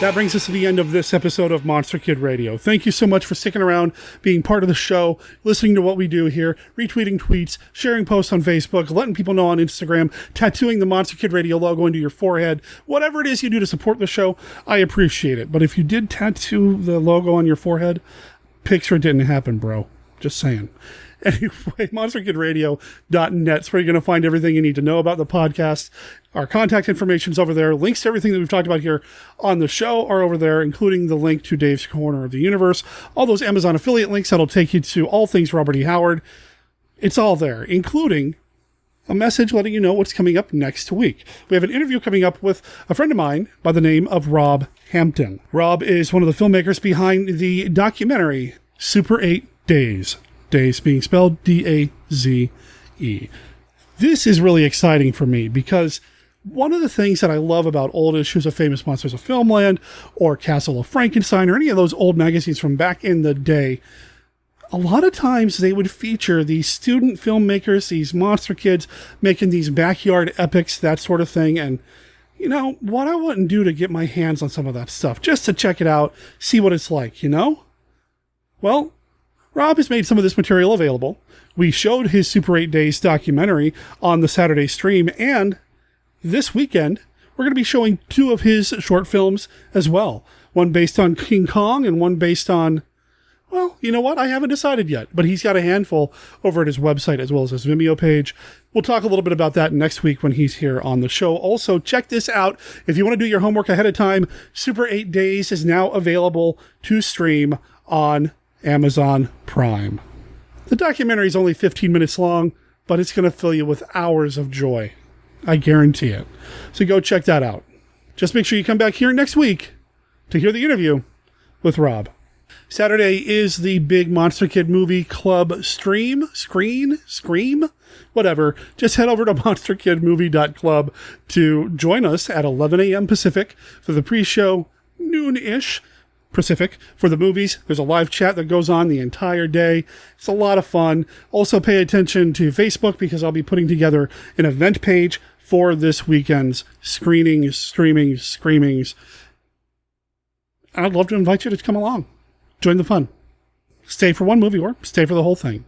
That brings us to the end of this episode of Monster Kid Radio. Thank you so much for sticking around, being part of the show, listening to what we do here, retweeting tweets, sharing posts on Facebook, letting people know on Instagram, tattooing the Monster Kid Radio logo into your forehead. Whatever it is you do to support the show, I appreciate it. But if you did tattoo the logo on your forehead, picture it didn't happen, bro. Just saying. Anyway, monsterkidradio.net is where you're going to find everything you need to know about the podcast. Our contact information is over there. Links to everything that we've talked about here on the show are over there, including the link to Dave's Corner of the Universe, all those Amazon affiliate links that'll take you to all things Robert E. Howard. It's all there, including a message letting you know what's coming up next week. We have an interview coming up with a friend of mine by the name of Rob Hampton. Rob is one of the filmmakers behind the documentary Super 8 Days. Days being spelled D-A-Z-E. This is really exciting for me because one of the things that I love about old issues of Famous Monsters of Filmland or Castle of Frankenstein or any of those old magazines from back in the day, a lot of times they would feature these student filmmakers, these monster kids making these backyard epics, that sort of thing. And, you know, what I wouldn't do to get my hands on some of that stuff, just to check it out, see what it's like, you know? Well, Rob has made some of this material available. We showed his Super 8 Days documentary on the Saturday stream, and this weekend, we're going to be showing 2 of his short films as well. One based on King Kong and one based on, well, you know what? I haven't decided yet, but he's got a handful over at his website as well as his Vimeo page. We'll talk a little bit about that next week when he's here on the show. Also, check this out. If you want to do your homework ahead of time, Super 8 Days is now available to stream on Amazon Prime. The documentary is only 15 minutes long, but it's going to fill you with hours of joy. I guarantee it. So go check that out. Just make sure you come back here next week to hear the interview with Rob. Saturday is the big Monster Kid Movie Club scream, whatever. Just head over to monsterkidmovie.club to join us at 11 a.m. Pacific for the pre-show, noon-ish Pacific for the movies. There's a live chat that goes on the entire day. It's a lot of fun. Also pay attention to Facebook because I'll be putting together an event page for this weekend's screenings, screamings. I'd love to invite you to come along. Join the fun. Stay for one movie or stay for the whole thing.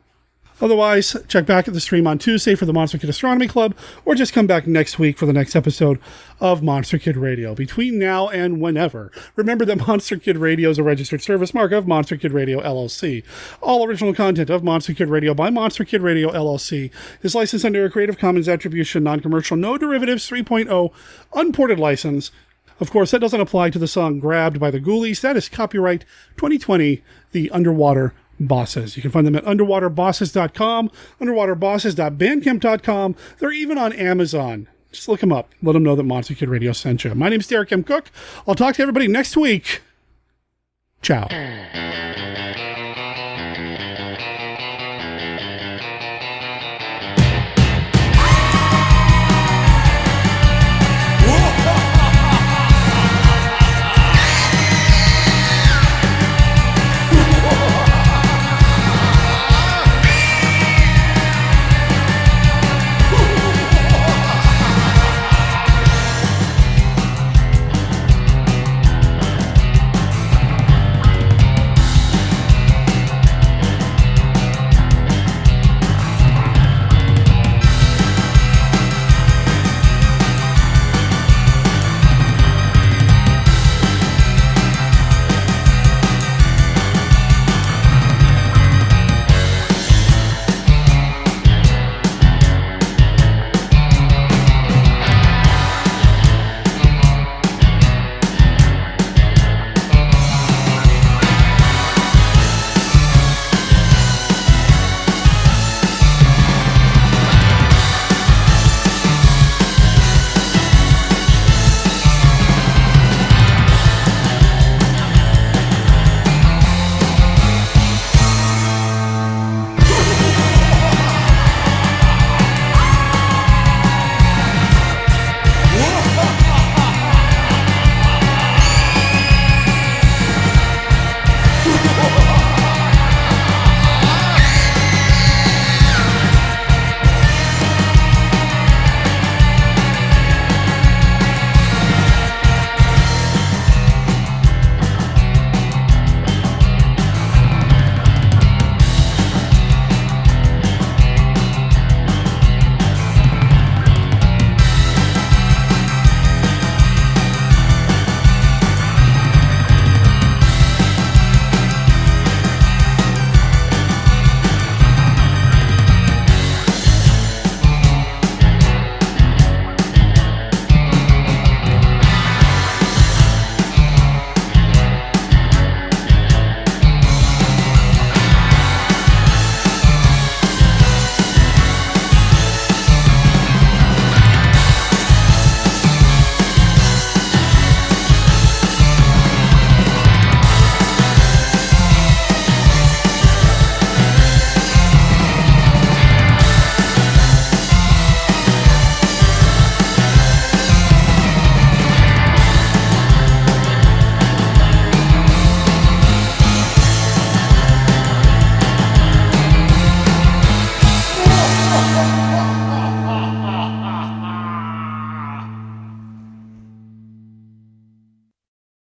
Otherwise, check back at the stream on Tuesday for the Monster Kid Astronomy Club, or just come back next week for the next episode of Monster Kid Radio. Between now and whenever, remember that Monster Kid Radio is a registered service mark of Monster Kid Radio, LLC. All original content of Monster Kid Radio by Monster Kid Radio, LLC is licensed under a Creative Commons Attribution, Non-Commercial, No Derivatives 3.0 unported license. Of course, that doesn't apply to the song Grabbed by the Ghoulies. That is copyright 2020, the Underwater Bosses. You can find them at underwaterbosses.com, underwaterbosses.bandcamp.com. They're even on Amazon. Just look them up. Let them know that Monster Kid Radio sent you. My name's Derek M. Cook. I'll talk to everybody next week. Ciao.